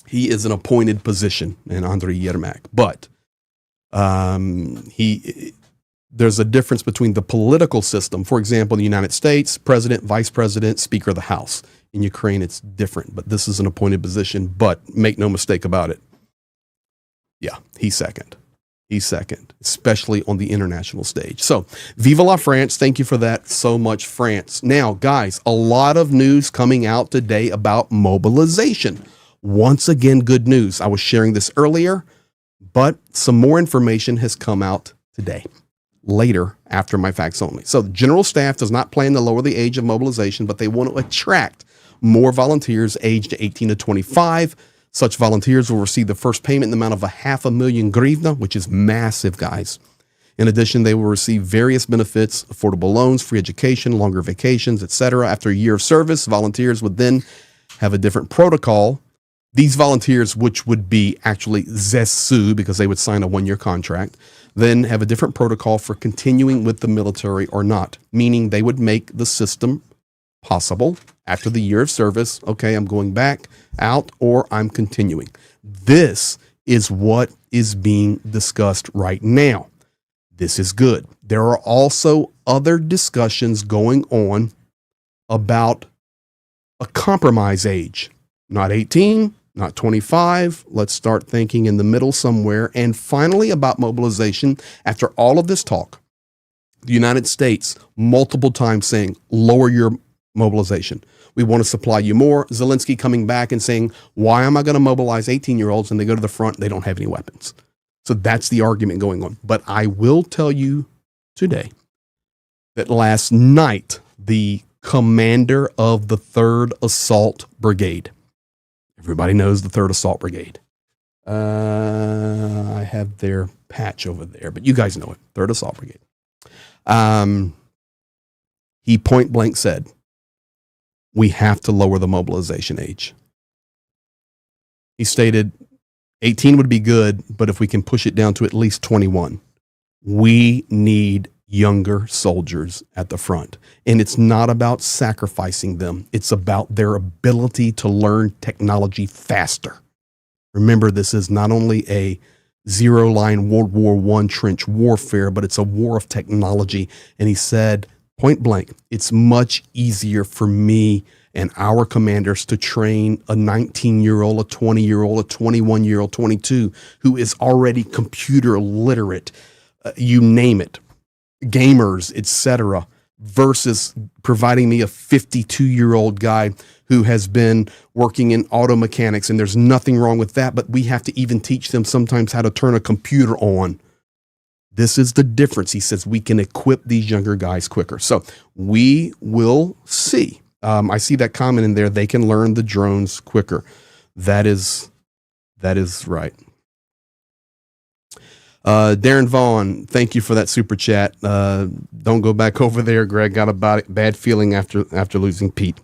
he is an appointed position in Andrii Yermak. But there's a difference between the political system. For example, in the United States, president, vice president, speaker of the House. In Ukraine, it's different. But this is an appointed position. But make no mistake about it. Yeah, he's second. He's second, especially on the international stage. So, vive la France. Thank you for that so much, France. Now, guys, a lot of news coming out today about mobilization. Once again, good news. I was sharing this earlier, but some more information has come out today, later after my facts only. So, the General Staff does not plan to lower the age of mobilization, but they want to attract more volunteers aged 18 to 25. Such volunteers will receive the first payment in the amount of 500,000 hryvnia, which is massive, guys. In addition, they will receive various benefits, affordable loans, free education, longer vacations, etc. After a year of service, volunteers would then have a different protocol. These volunteers, which would be actually ZESU, because they would sign a 1-year contract, then have a different protocol for continuing with the military or not, meaning they would make the system possible after the year of service. Okay, I'm going back out or I'm continuing. This is what is being discussed right now. This is good. There are also other discussions going on about a compromise age, not 18, not 25. Let's start thinking in the middle somewhere. And finally, about mobilization, after all of this talk, the United States multiple times saying, lower your mobilization. We want to supply you more. Zelensky coming back and saying, why am I going to mobilize 18-year-olds and they go to the front, they don't have any weapons? So that's the argument going on. But I will tell you today that last night, the commander of the 3rd Assault Brigade, everybody knows the 3rd Assault Brigade. I have their patch over there, but you guys know it, 3rd Assault Brigade. He point blank said, we have to lower the mobilization age. He stated 18 would be good, but if we can push it down to at least 21, we need younger soldiers at the front. And it's not about sacrificing them. It's about their ability to learn technology faster. Remember, this is not only a zero-line World War I trench warfare, but it's a war of technology. And he said, point blank, it's much easier for me and our commanders to train a 19-year-old, a 20-year-old, a 21-year-old, 22, who is already computer literate, you name it, gamers, etc., versus providing me a 52-year-old guy who has been working in auto mechanics, and there's nothing wrong with that, but we have to even teach them sometimes how to turn a computer on. This is the difference. He says we can equip these younger guys quicker. So we will see. I see that comment in there. They can learn the drones quicker. That is right. Darren Vaughn, thank you for that super chat. Don't go back over there. Greg got a bad feeling after losing Pete.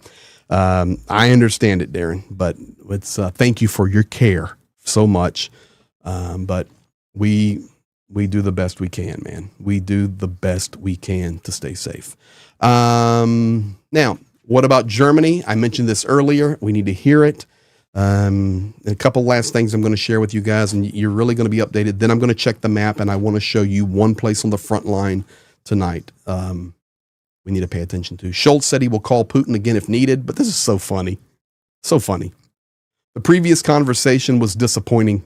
I understand it, Darren, but it's thank you for your care so much. But we do the best we can, man. We do the best we can to stay safe. Now, what about Germany? I mentioned this earlier. We need to hear it. A couple last things I'm going to share with you guys, and you're really going to be updated. Then I'm going to check the map, and I want to show you one place on the front line tonight. We need to pay attention to. Schultz said he will call Putin again if needed, but this is so funny. So funny. The previous conversation was disappointing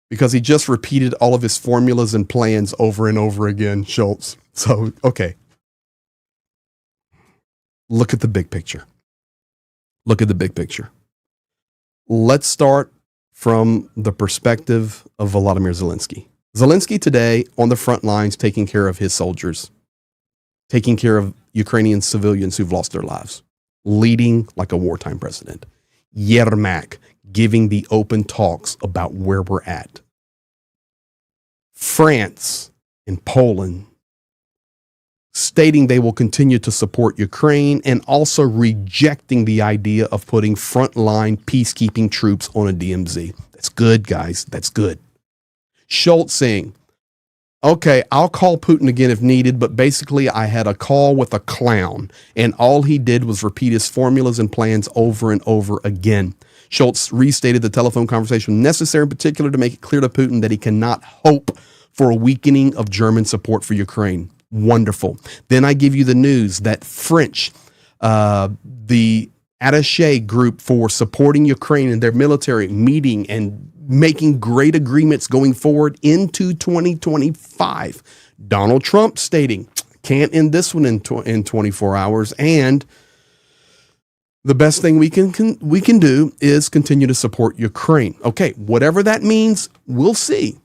because he just repeated all of his formulas and plans over and over again, Schultz. So, okay. Look at the big picture. Look at the big picture. Let's start from the perspective of Volodymyr Zelensky. Zelensky today on the front lines taking care of his soldiers, taking care of Ukrainian civilians who've lost their lives, leading like a wartime president. Yermak giving the open talks about where we're at. France and Poland stating they will continue to support Ukraine and also rejecting the idea of putting frontline peacekeeping troops on a DMZ. That's good, guys. That's good. Schultz saying, okay, I'll call Putin again if needed, but basically I had a call with a clown, and all he did was repeat his formulas and plans over and over again. Schultz restated the telephone conversation necessary in particular to make it clear to Putin that he cannot hope for a weakening of German support for Ukraine. Wonderful. Then I give you the news that French, the attaché group for supporting Ukraine and their military, meeting and making great agreements going forward into 2025. Donald Trump stating, can't end this one in 24 hours. And the best thing we can do is continue to support Ukraine. Okay, whatever that means, we'll see.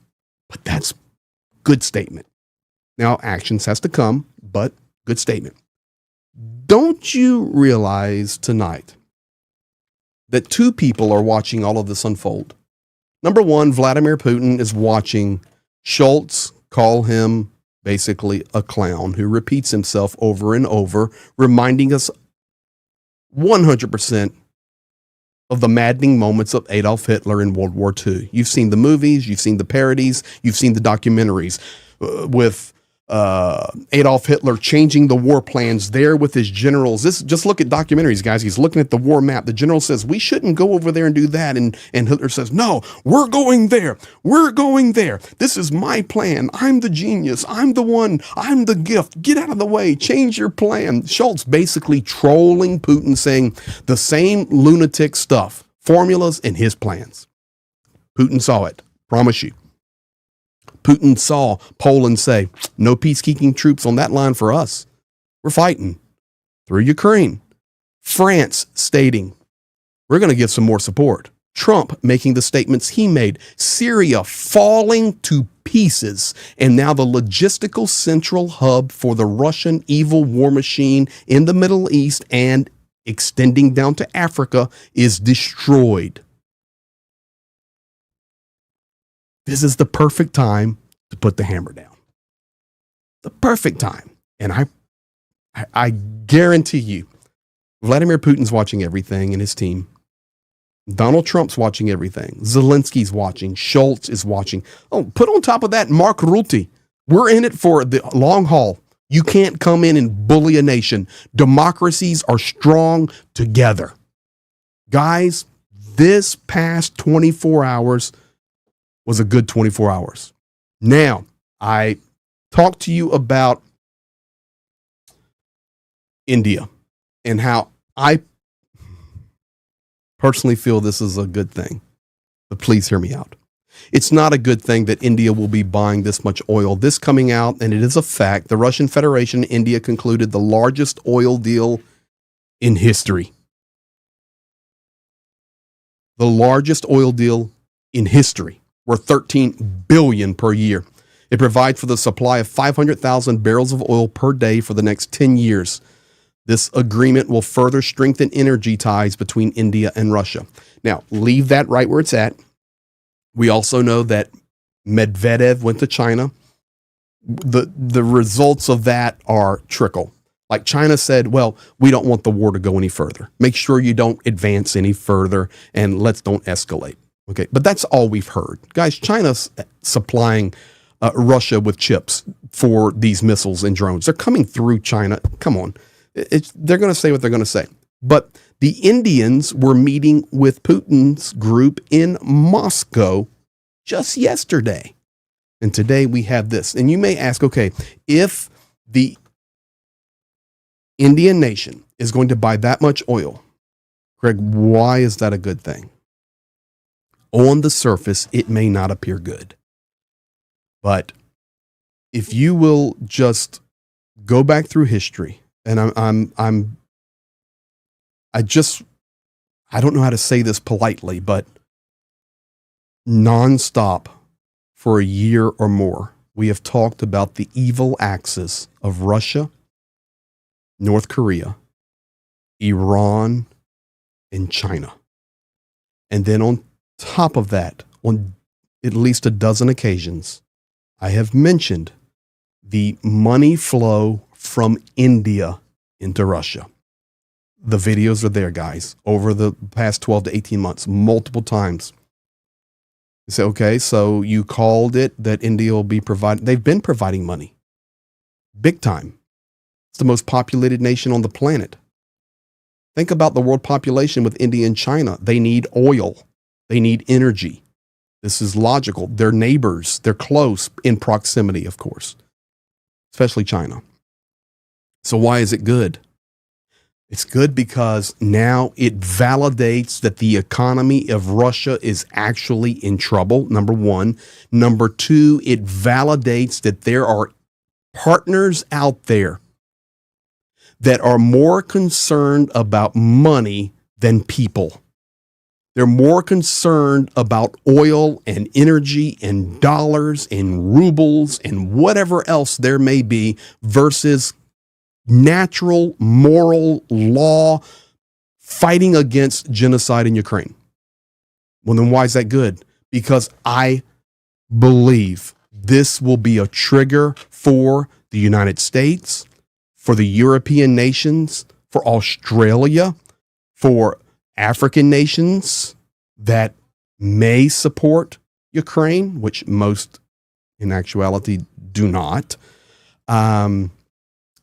But that's good statement. Now, actions has to come, but good statement. Don't you realize tonight that two people are watching all of this unfold? Number one, Vladimir Putin is watching Schultz call him basically a clown who repeats himself over and over, reminding us 100% of the maddening moments of Adolf Hitler in World War II. You've seen the movies, you've seen the parodies, you've seen the documentaries with Adolf Hitler changing the war plans there with his generals. Just look at documentaries, guys. He's looking at the war map. The general says, we shouldn't go over there and do that. And Hitler says, no, we're going there. We're going there. This is my plan. I'm the genius. I'm the one. I'm the gift. Get out of the way. Change your plan. Schultz basically trolling Putin, saying the same lunatic stuff, formulas and his plans. Putin saw it. Promise you. Putin saw Poland say, no peacekeeping troops on that line for us. We're fighting through Ukraine. France stating, we're going to give some more support. Trump making the statements he made. Syria falling to pieces. And now the logistical central hub for the Russian evil war machine in the Middle East and extending down to Africa is destroyed. This is the perfect time to put the hammer down. The perfect time. And I guarantee you, Vladimir Putin's watching everything and his team. Donald Trump's watching everything. Zelensky's watching. Schultz is watching. Oh, put on top of that Mark Rutte We're in it for the long haul. You can't come in and bully a nation. Democracies are strong together. Guys, this past 24 hours was a good 24 hours. Now, I talked to you about India and how I personally feel this is a good thing. But please hear me out. It's not a good thing that India will be buying this much oil. This coming out, and it is a fact, the Russian Federation and India concluded the largest oil deal in history. The largest oil deal in history, worth $13 billion per year. It provides for the supply of 500,000 barrels of oil per day for the next 10 years. This agreement will further strengthen energy ties between India and Russia. Now, leave that right where it's at. We also know that Medvedev went to China. The results of that are trickle. Like China said, well, we don't want the war to go any further. Make sure you don't advance any further and don't escalate. Okay, but that's all we've heard. Guys, China's supplying Russia with chips for these missiles and drones. They're coming through China. Come on. They're going to say what they're going to say. But the Indians were meeting with Putin's group in Moscow just yesterday. And today we have this. And you may ask, okay, if the Indian nation is going to buy that much oil, Greg, why is that a good thing? On the surface, it may not appear good. But if you will just go back through history, and I don't know how to say this politely, but nonstop for a year or more, we have talked about the evil axis of Russia, North Korea, Iran, and China. And then on top of that, on at least a dozen occasions, I have mentioned the money flow from India into Russia. The videos are there, guys, over the past 12 to 18 months, multiple times. You say, okay, so you called it that India will be providing. They've been providing money. Big time. It's the most populated nation on the planet. Think about the world population with India and China. They need oil. They need energy. This is logical. They're neighbors. They're close in proximity, of course, especially China. So why is it good? It's good because now it validates that the economy of Russia is actually in trouble, number one. Number two, it validates that there are partners out there that are more concerned about money than people. They're more concerned about oil and energy and dollars and rubles and whatever else there may be versus natural, moral law fighting against genocide in Ukraine. Well, then why is that good? Because I believe this will be a trigger for the United States, for the European nations, for Australia, for African nations that may support Ukraine, which most in actuality do not.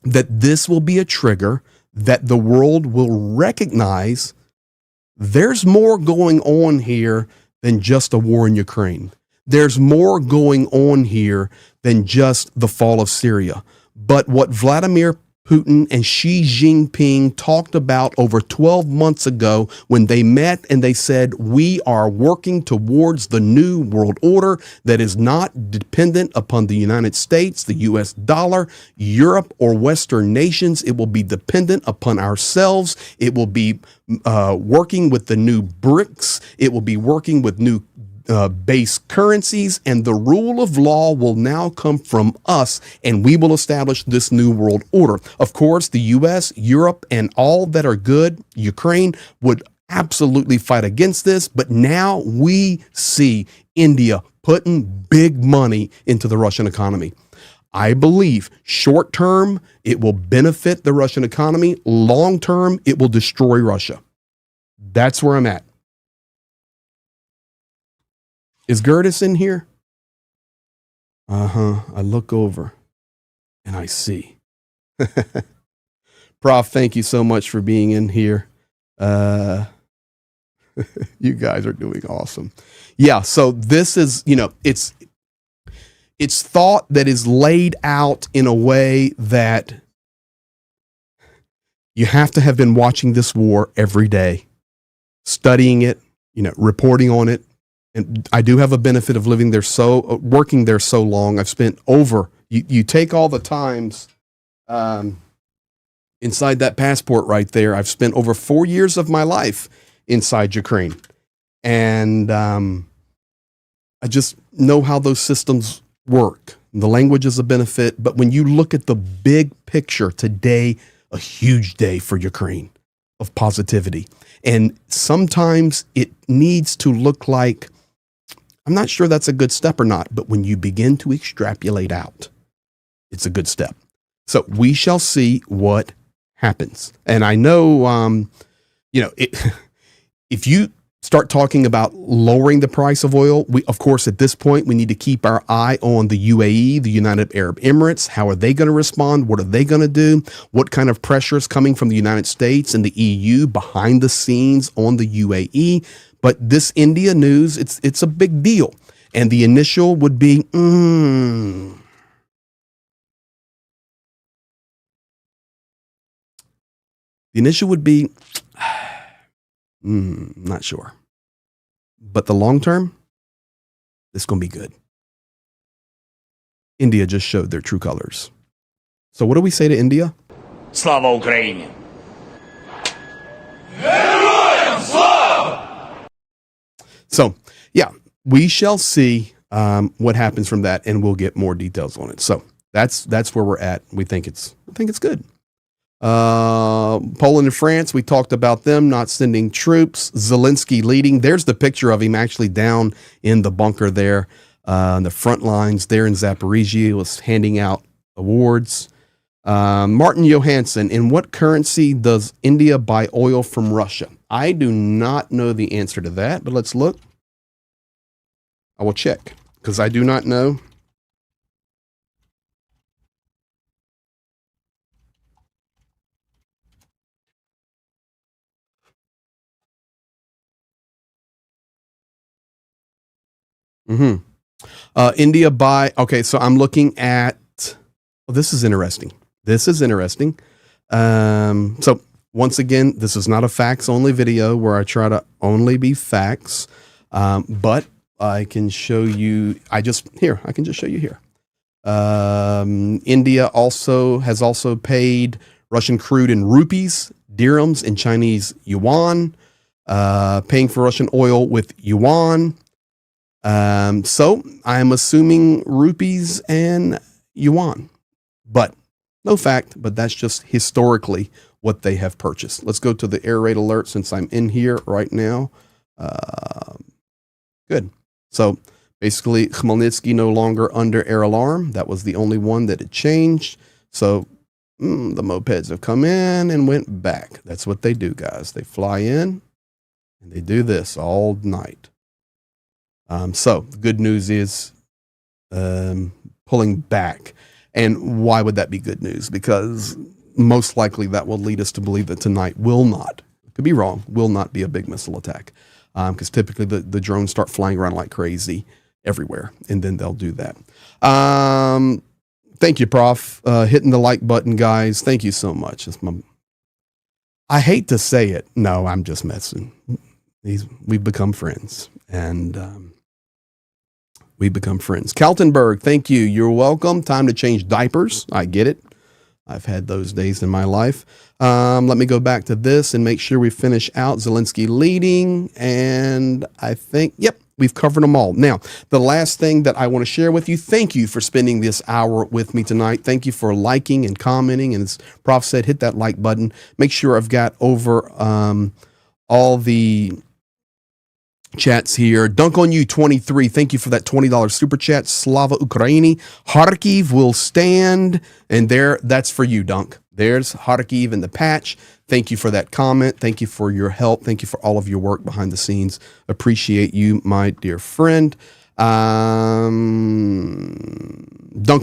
That this will be a trigger that the world will recognize there's more going on here than just a war in Ukraine. There's more going on here than just the fall of Syria. But what Vladimir Putin and Xi Jinping talked about over 12 months ago when they met and they said, we are working towards the new world order that is not dependent upon the United States, the US dollar, Europe, or Western nations. It will be dependent upon ourselves. It will be working with the new BRICS. It will be working with new base currencies, and the rule of law will now come from us, and we will establish this new world order. Of course, the US, Europe, and all that are good, Ukraine, would absolutely fight against this, but now we see India putting big money into the Russian economy. I believe short term, it will benefit the Russian economy. Long term, it will destroy Russia. That's where I'm at. Is Gertis in here? I look over and I see. Prof, thank you so much for being in here. You guys are doing awesome. Yeah, so this is, it's thought that is laid out in a way that you have to have been watching this war every day, studying it, reporting on it. And I do have a benefit of living there working there so long. I've spent you take all the times inside that passport right there. I've spent over 4 years of my life inside Ukraine. And I just know how those systems work. The language is a benefit, but when you look at the big picture today, a huge day for Ukraine of positivity. And sometimes it needs to look like, I'm not sure that's a good step or not, but when you begin to extrapolate out, it's a good step. So we shall see what happens. And I know, if you start talking about lowering the price of oil, of course, at this point, we need to keep our eye on the UAE, the United Arab Emirates. How are they going to respond? What are they going to do? What kind of pressure is coming from the United States and the EU behind the scenes on the UAE? But this India news, it's a big deal. And the initial would be, the initial would be, not sure. But the long term, it's going to be good. India just showed their true colors. So what do we say to India? Slava Ukraini! So, yeah, we shall see what happens from that, and we'll get more details on it. So that's where we're at. We think it's good. Poland and France, we talked about them not sending troops. Zelensky leading. There's the picture of him actually down in the bunker there, on the front lines there in Zaporizhia. He was handing out awards. Martin Johansson, in what currency does India buy oil from Russia? I do not know the answer to that, but let's look. I will check because I do not know. India okay, so I'm looking at, this is interesting. So once again, this is not a facts only video where I try to only be facts. But I can show you, I can just show you here. India has also paid Russian crude in rupees, dirhams, and Chinese yuan, paying for Russian oil with yuan. So I'm assuming rupees and yuan, but no fact, but that's just historically what they have purchased. Let's go to the air raid alert since I'm in here right now. Good. So basically Khmelnytsky no longer under air alarm. That was the only one that had changed. So the mopeds have come in and went back. That's what they do, guys. They fly in and they do this all night. So the good news is pulling back. And why would that be good news? Because most likely that will lead us to believe that tonight will not, could be wrong, will not be a big missile attack. Because typically the drones start flying around like crazy everywhere, and then they'll do that. Thank you, Prof. Hitting the like button, guys. Thank you so much. I hate to say it. No, I'm just messing. We've become friends, and we become friends. Kaltenberg, thank you. You're welcome. Time to change diapers. I get it. I've had those days in my life. Let me go back to this and make sure we finish out Zelensky leading. And I think, yep, we've covered them all. Now, the last thing that I want to share with you, thank you for spending this hour with me tonight. Thank you for liking and commenting. And as Prof said, hit that like button. Make sure I've got over all the chats here. Dunk on you 23. Thank you for that $20 super chat. Slava Ukraini. Kharkiv will stand. And that's for you, Dunk. There's Kharkiv in the patch. Thank you for that comment. Thank you for your help. Thank you for all of your work behind the scenes. Appreciate you, my dear friend. Dunk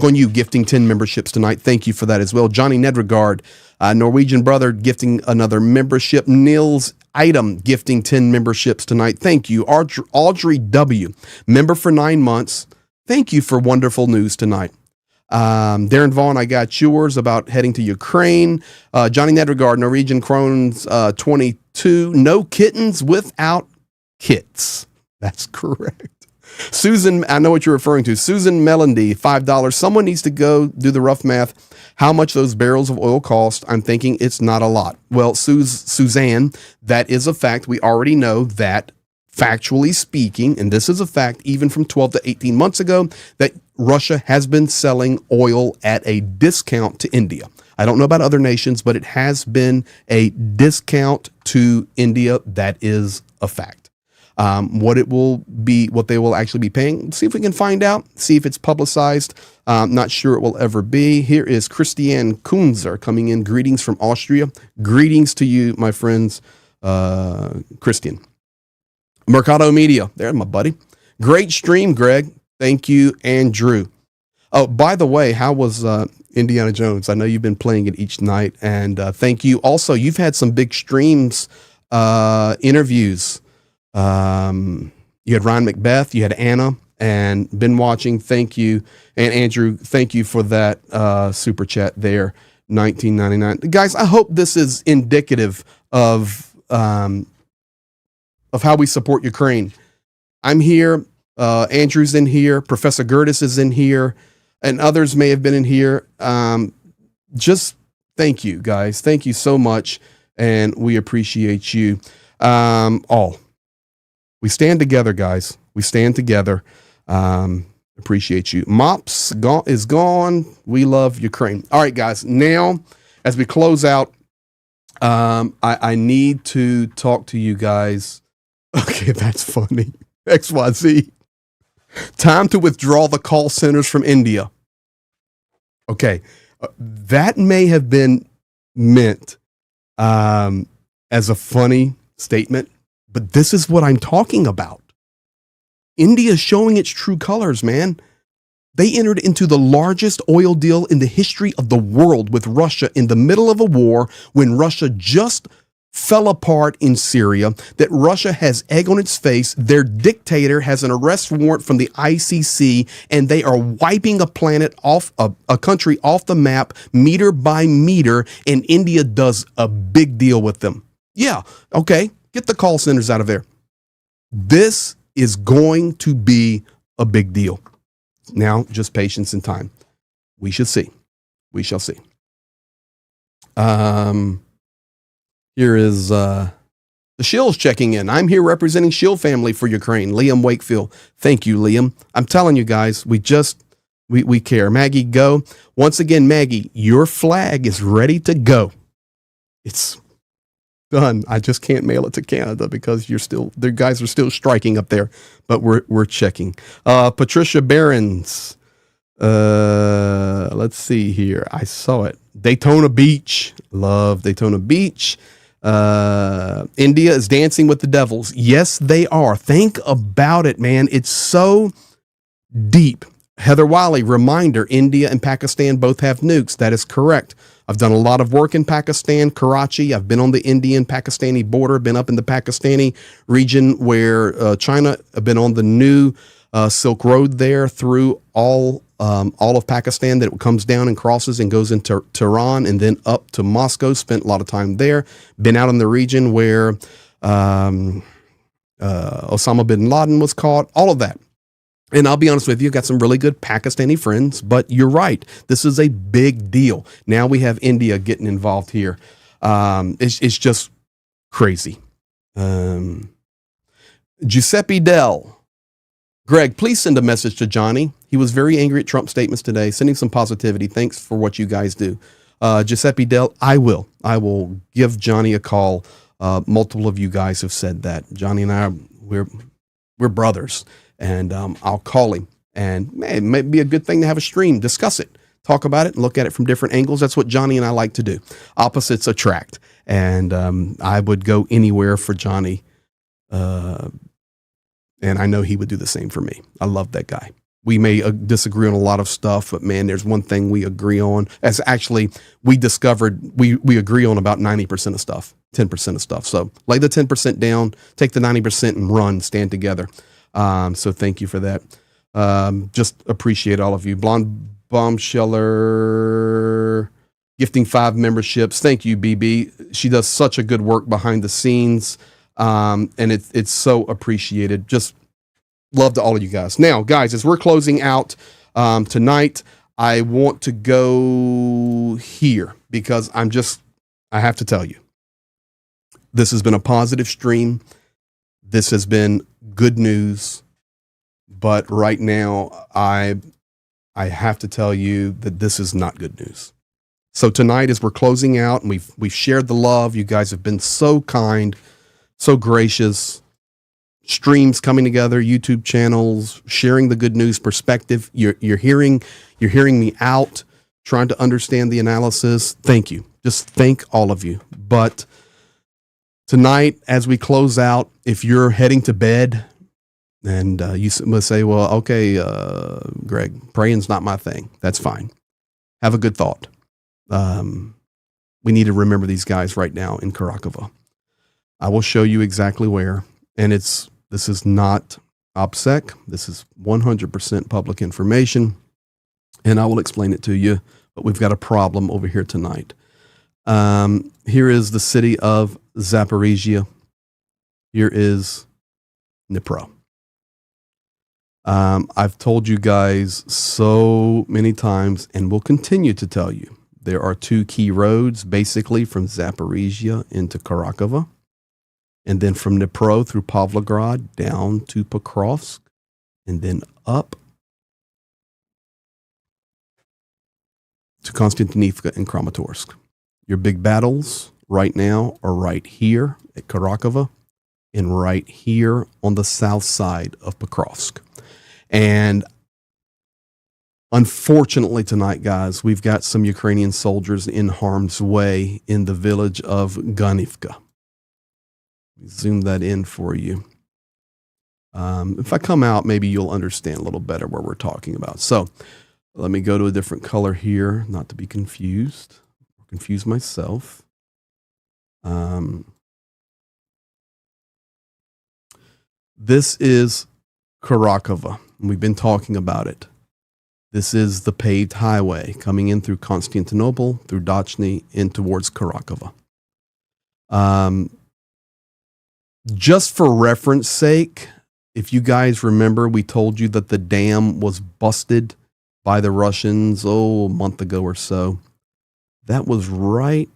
on You gifting 10 memberships tonight. Thank you for that as well. Johnny Nedregard, Norwegian brother, gifting another membership. Nils Item gifting 10 memberships tonight. Thank you. Audrey W, member for 9 months. Thank you for wonderful news tonight. Darren Vaughn, I got yours about heading to Ukraine. Johnny Nedregard, Norwegian Crohn's 22. No kittens without kits. That's correct. Susan, I know what you're referring to. Susan Melandy, $5. Someone needs to go do the rough math. How much those barrels of oil cost? I'm thinking it's not a lot. Well, Suzanne, that is a fact. We already know that, factually speaking, and this is a fact even from 12 to 18 months ago, that Russia has been selling oil at a discount to India. I don't know about other nations, but it has been a discount to India. That is a fact. What it will be, what they will actually be paying, see if we can find out, see if it's publicized. Not sure it will ever be. Here is Christiane Kunzer coming in. Greetings from Austria. Greetings to you, my friends, Christian. Mercado Media, there's my buddy. Great stream, Greg. Thank you, Andrew. Oh, by the way, how was Indiana Jones? I know you've been playing it each night, and thank you. Also, you've had some big streams, interviews. You had Ryan Macbeth, you had Anna, and been watching. Thank you. And Andrew, thank you for that super chat there, $19.99. Guys, I hope this is indicative of how we support Ukraine. I'm here. Andrew's in here. Professor Gertis is in here, and others may have been in here. Just thank you, guys. Thank you so much, and we appreciate you all. We stand together, guys. We stand together. Appreciate you. Mops is gone. We love Ukraine. All right, guys. Now, as we close out, I need to talk to you guys. Okay, that's funny. XYZ. Time to withdraw the call centers from India. Okay, that may have been meant as a funny statement, but this is what I'm talking about. India is showing its true colors, man. They entered into the largest oil deal in the history of the world with Russia in the middle of a war when Russia just fell apart in Syria, that Russia has egg on its face. Their dictator has an arrest warrant from the ICC, and they are wiping a planet off, a country off the map, meter by meter, and India does a big deal with them. Yeah, okay, get the call centers out of there. This is going to be a big deal. Now, just patience and time. We shall see. We shall see. Here is the Shills checking in. I'm here representing Shill family for Ukraine. Liam Wakefield. Thank you, Liam. I'm telling you guys, we care. Maggie, go. Once again, Maggie, your flag is ready to go. It's done. I just can't mail it to Canada because the guys are still striking up there, but we're checking. Patricia Behrens. Let's see here. I saw it. Daytona Beach. Love Daytona Beach. India is dancing with the devils. Yes, they are. Think about it, man. It's so deep. Heather Wiley, reminder, India and Pakistan both have nukes. That is correct. I've done a lot of work in Pakistan, Karachi. I've been on the Indian-Pakistani border, been up in the Pakistani region where China, I've been on the new Silk Road there through all of Pakistan that comes down and crosses and goes into Tehran and then up to Moscow. Spent a lot of time there. Been out in the region where Osama bin Laden was caught. All of that. And I'll be honest with you, got some really good Pakistani friends, but you're right. This is a big deal. Now we have India getting involved here. It's just crazy. Giuseppe Dell. Greg, please send a message to Johnny. He was very angry at Trump's statements today, sending some positivity. Thanks for what you guys do. Giuseppe Dell, I will give Johnny a call. Multiple of you guys have said that. Johnny and I, we're brothers. And I'll call him, and man, it may be a good thing to have a stream, discuss it, talk about it, and look at it from different angles. That's what Johnny and I like to do. Opposites attract, and I would go anywhere for Johnny. And I know he would do the same for me. I love that guy. We may disagree on a lot of stuff, but man, there's one thing we agree on. As actually, we discovered we agree on about 90% of stuff, 10% of stuff. So lay the 10% down, take the 90% and run, stand together. So thank you for that. Just appreciate all of you. Blonde Bombsheller gifting 5 memberships. Thank you, BB. She does such a good work behind the scenes. And it's so appreciated. Just love to all of you guys. Now, guys, as we're closing out tonight, I want to go here because I have to tell you, this has been a positive stream. This has been good news. But right now, I have to tell you that this is not good news. So tonight, as we're closing out, and we've shared the love, you guys have been so kind, so gracious. Streams coming together, YouTube channels, sharing the good news perspective. You're hearing me out, trying to understand the analysis. Thank you. Just thank all of you. But tonight, as we close out, if you're heading to bed and you must say, well, okay, Greg, praying's not my thing. That's fine. Have a good thought. We need to remember these guys right now in Karakova. I will show you exactly where. And this is not OPSEC. This is 100% public information. And I will explain it to you. But we've got a problem over here tonight. Here is the city of Zaporizhia. Here is Dnipro. I've told you guys so many times and will continue to tell you. There are 2 key roads basically from Zaporizhia into Karakova. And then from Dnipro through Pavlograd down to Pokrovsk, and then up to Konstantinivka and Kramatorsk. Your big battles right now are right here at Karakova and right here on the south side of Pokrovsk. And unfortunately tonight, guys, we've got some Ukrainian soldiers in harm's way in the village of Ganivka. Zoom that in for you. If I come out, maybe you'll understand a little better what we're talking about. So let me go to a different color here, not to be confused or confuse myself. This is Karakova. We've been talking about it. This is the paved highway coming in through Constantinople, through Dachny, in towards Karakova. Just for reference sake, if you guys remember, we told you that the dam was busted by the Russians, a month ago or so. That was right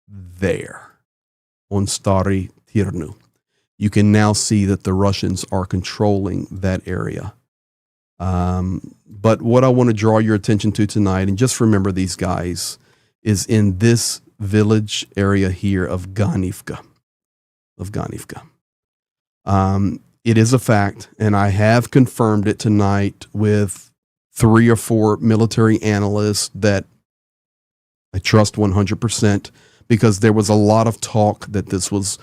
there on Stary Tirnu. You can now see that the Russians are controlling that area. But what I want to draw your attention to tonight, and just remember these guys, is in this village area here of Ganivka. It is a fact, and I have confirmed it tonight with 3 or 4 military analysts that I trust 100%, because there was a lot of talk that this was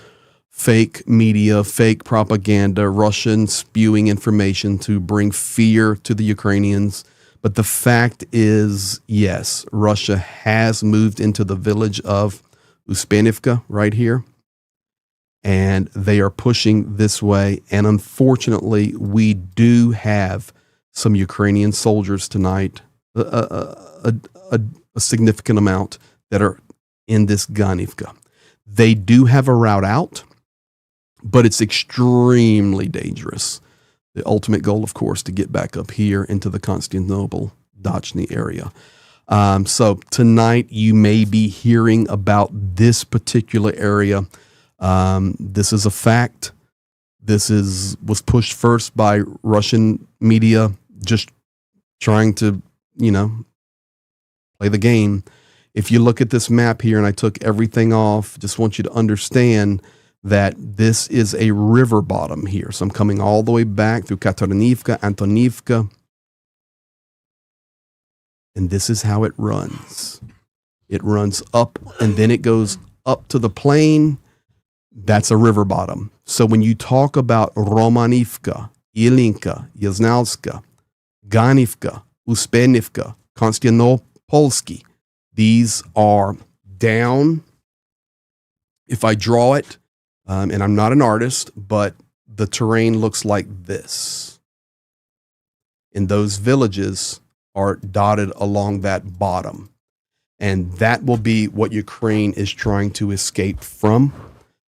fake media, fake propaganda, Russian spewing information to bring fear to the Ukrainians. But the fact is, yes, Russia has moved into the village of Uspenivka right here. And they are pushing this way. And unfortunately, we do have some Ukrainian soldiers tonight, a significant amount that are in this Ganivka. They do have a route out, but it's extremely dangerous. The ultimate goal, of course, to get back up here into the Constantinople, Dachny area. So tonight you may be hearing about this particular area. This is a fact. This was pushed first by Russian media, just trying to, play the game. If you look at this map here, and I took everything off, just want you to understand that this is a river bottom here. So I'm coming all the way back through Katarinivka, Antonivka, and this is how it runs. It runs up, and then it goes up to the plain, That's a river bottom. So when you talk about Romanivka, Ilinka, Yaznalska, Ganivka, Uspenivka, Konstantinopolsky, these are down. If I draw it, and I'm not an artist, but the terrain looks like this. And those villages are dotted along that bottom. And that will be what Ukraine is trying to escape from.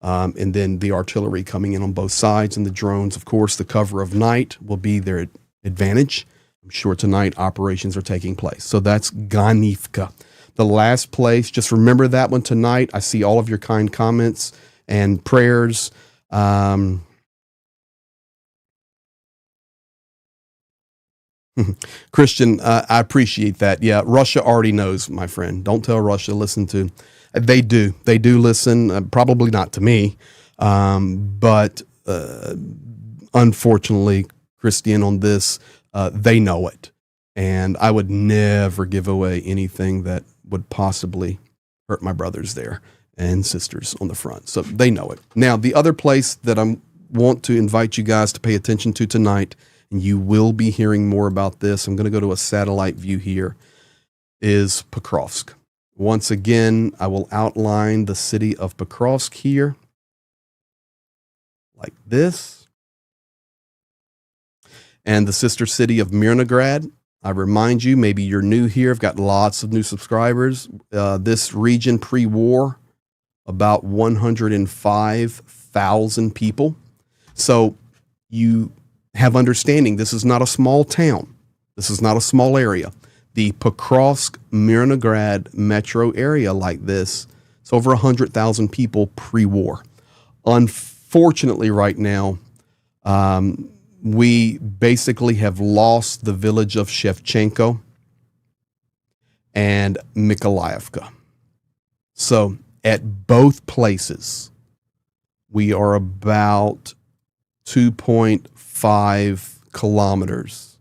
And then the artillery coming in on both sides, and the drones, of course, the cover of night will be their advantage. I'm sure tonight operations are taking place. So that's Ganivka. The last place, just remember that one tonight. I see all of your kind comments and prayers. Christian, I appreciate that. Yeah, Russia already knows, my friend. Don't tell Russia, listen to. They do. They do listen, probably not to me. But unfortunately, Christian, on this, they know it. And I would never give away anything that would possibly hurt my brothers there and sisters on the front. So they know it. Now, the other place that I want to invite you guys to pay attention to tonight, and you will be hearing more about this, I'm going to go to a satellite view here, is Pokrovsk. Once again, I will outline the city of Pokrovsk here, like this. And the sister city of Mirnograd. I remind you, maybe you're new here. I've got lots of new subscribers. This region pre-war, about 105,000 people. So you have understanding, this is not a small town. This is not a small area. The Pokrovsk-Mirnograd metro area like this, it's over 100,000 people pre-war. Unfortunately, right now, we basically have lost the village of Shevchenko and Mykolaievka. So at both places, we are about 2.5 kilometers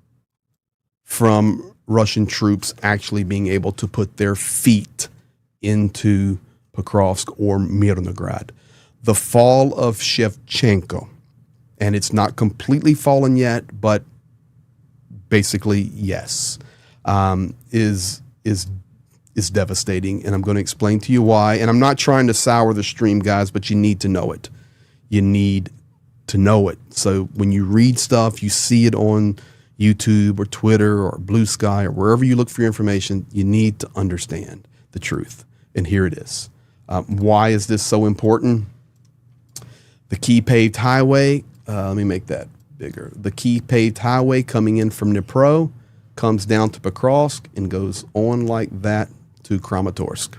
from Russian troops actually being able to put their feet into Pokrovsk or Mirnograd. The fall of Shevchenko, and it's not completely fallen yet, but basically yes, is devastating, and I'm going to explain to you why. And I'm not trying to sour the stream, guys, but you need to know it. You need to know it. So when you read stuff, you see it on YouTube or Twitter or BLUESKY or wherever you look for your information, you need to understand the truth. And here it is. Why is this so important? The key paved highway, let me make that bigger. The key paved highway coming in from Dnipro comes down to Pokrovsk and goes on like that to Kramatorsk.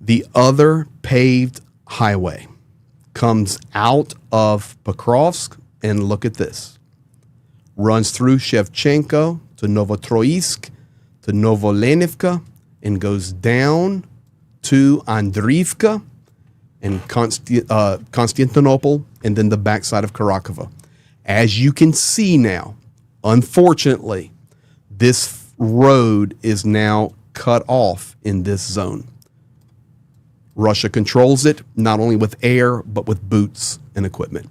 The other paved highway comes out of Pokrovsk, and look at this. Runs through Shevchenko to Novotroysk to Novolenivka and goes down to Andriivka and Constantinople, and then the backside of Karakova. As you can see now, unfortunately, this road is now cut off in this zone. Russia controls it, not only with air, but with boots and equipment.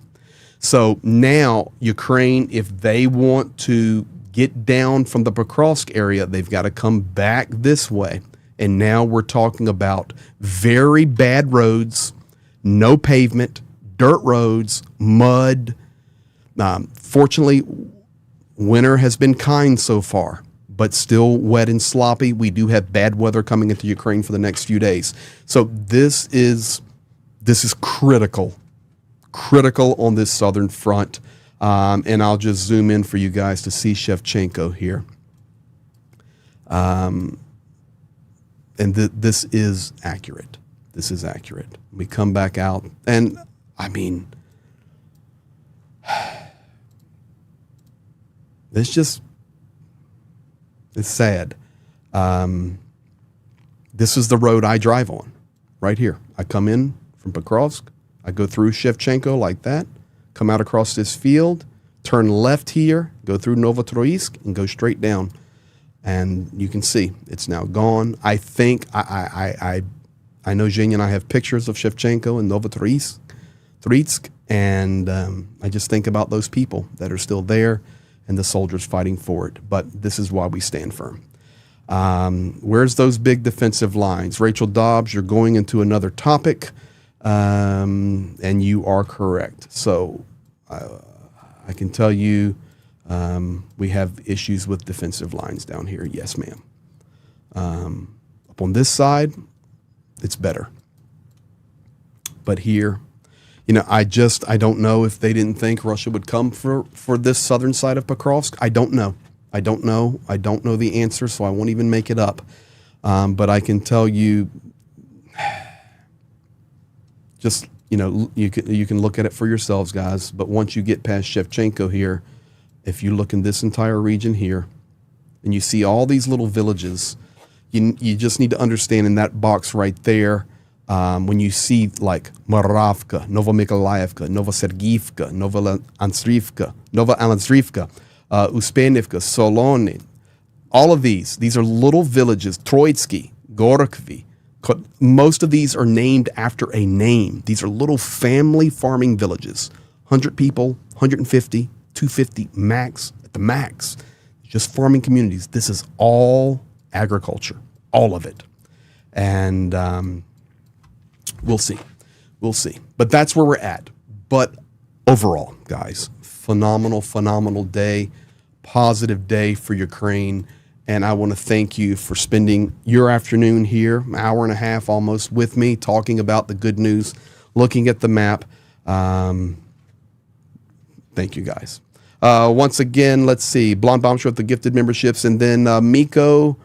So now Ukraine, if they want to get down from the Pokrovsk area, they've got to come back this way. And now we're talking about very bad roads, no pavement, dirt roads, mud. Fortunately, winter has been kind so far, but still wet and sloppy. We do have bad weather coming into Ukraine for the next few days. So this is critical on this southern front. And I'll just zoom in for you guys to see Shevchenko here. And this is accurate. This is accurate. We come back out, and I mean, it's sad. This is the road I drive on, right here. I come in from Pokrovsk. I go through Shevchenko like that, come out across this field, turn left here, go through Novotroysk, and go straight down. And you can see it's now gone. I think I I know Zhenya and I have pictures of Shevchenko and Novotoroysk, and I just think about those people that are still there and the soldiers fighting for it. But this is why we stand firm. Where's those big defensive lines? Rachel Dobbs, you're going into another topic, and you are correct. So I can tell you we have issues with defensive lines down here. Yes, ma'am. Up on this side, it's better. But here, I don't know if they didn't think Russia would come for this southern side of Pokrovsk. I don't know. I don't know the answer, so I won't even make it up. But I can tell you, just, you can look at it for yourselves, guys. But once you get past Shevchenko here, if you look in this entire region here, and you see all these little villages, you just need to understand in that box right there, when you see like Moravka, Novomykolaivka, Novosergivka, Novoalansrivka, Uspenivka, Solony, all of these are little villages, Troitsky, Gorokvi. Most of these are named after a name. These are little family farming villages, 100 people, 150, 250 max, at the max, just farming communities. This is all agriculture, all of it. And we'll see. But that's where we're at. But overall, guys, phenomenal day, positive day for Ukraine. And I want to thank you for spending your afternoon here, an hour and a half almost, with me, talking about the good news, looking at the map. Thank you, guys. Once again, let's see. Blonde Bombshell with the gifted memberships. And then Miko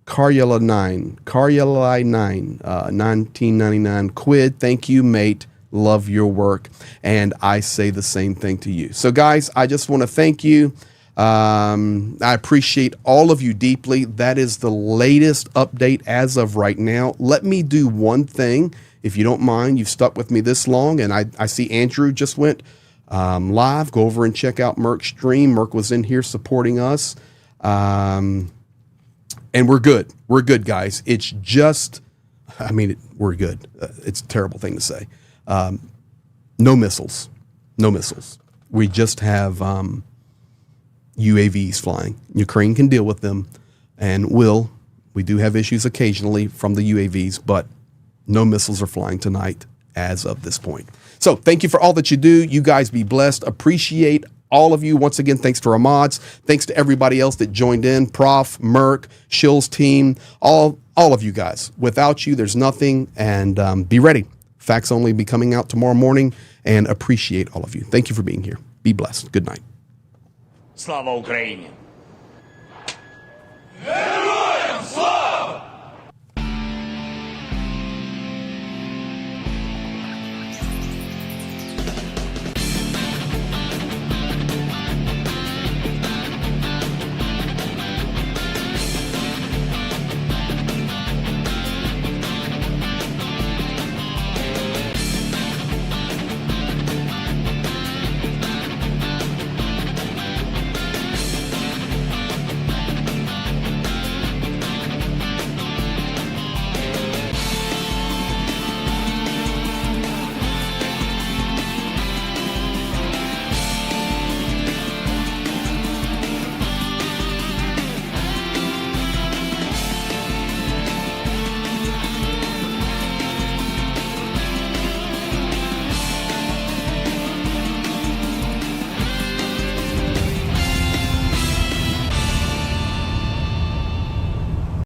Karyala 9, 1999 quid. Thank you, mate. Love your work. And I say the same thing to you. So, guys, I just want to thank you. I appreciate all of you deeply. That is the latest update as of right now. Let me do one thing, if you don't mind. You've stuck with me this long, and I see Andrew just went live. Go over and check out Merck's stream. Merck was in here supporting us. And we're good. We're good, guys. It's just, we're good. It's a terrible thing to say. No missiles. We just have UAVs flying. Ukraine can deal with them and will. We do have issues occasionally from the UAVs, but no missiles are flying tonight as of this point. So thank you for all that you do. You guys be blessed. Appreciate all of you. Once again, thanks to our mods. Thanks to everybody else that joined in. Prof, Merck, Shill's team, all of you guys. Without you, there's nothing. And be ready. Facts Only be coming out tomorrow morning. And appreciate all of you. Thank you for being here. Be blessed. Good night. Слава Україні!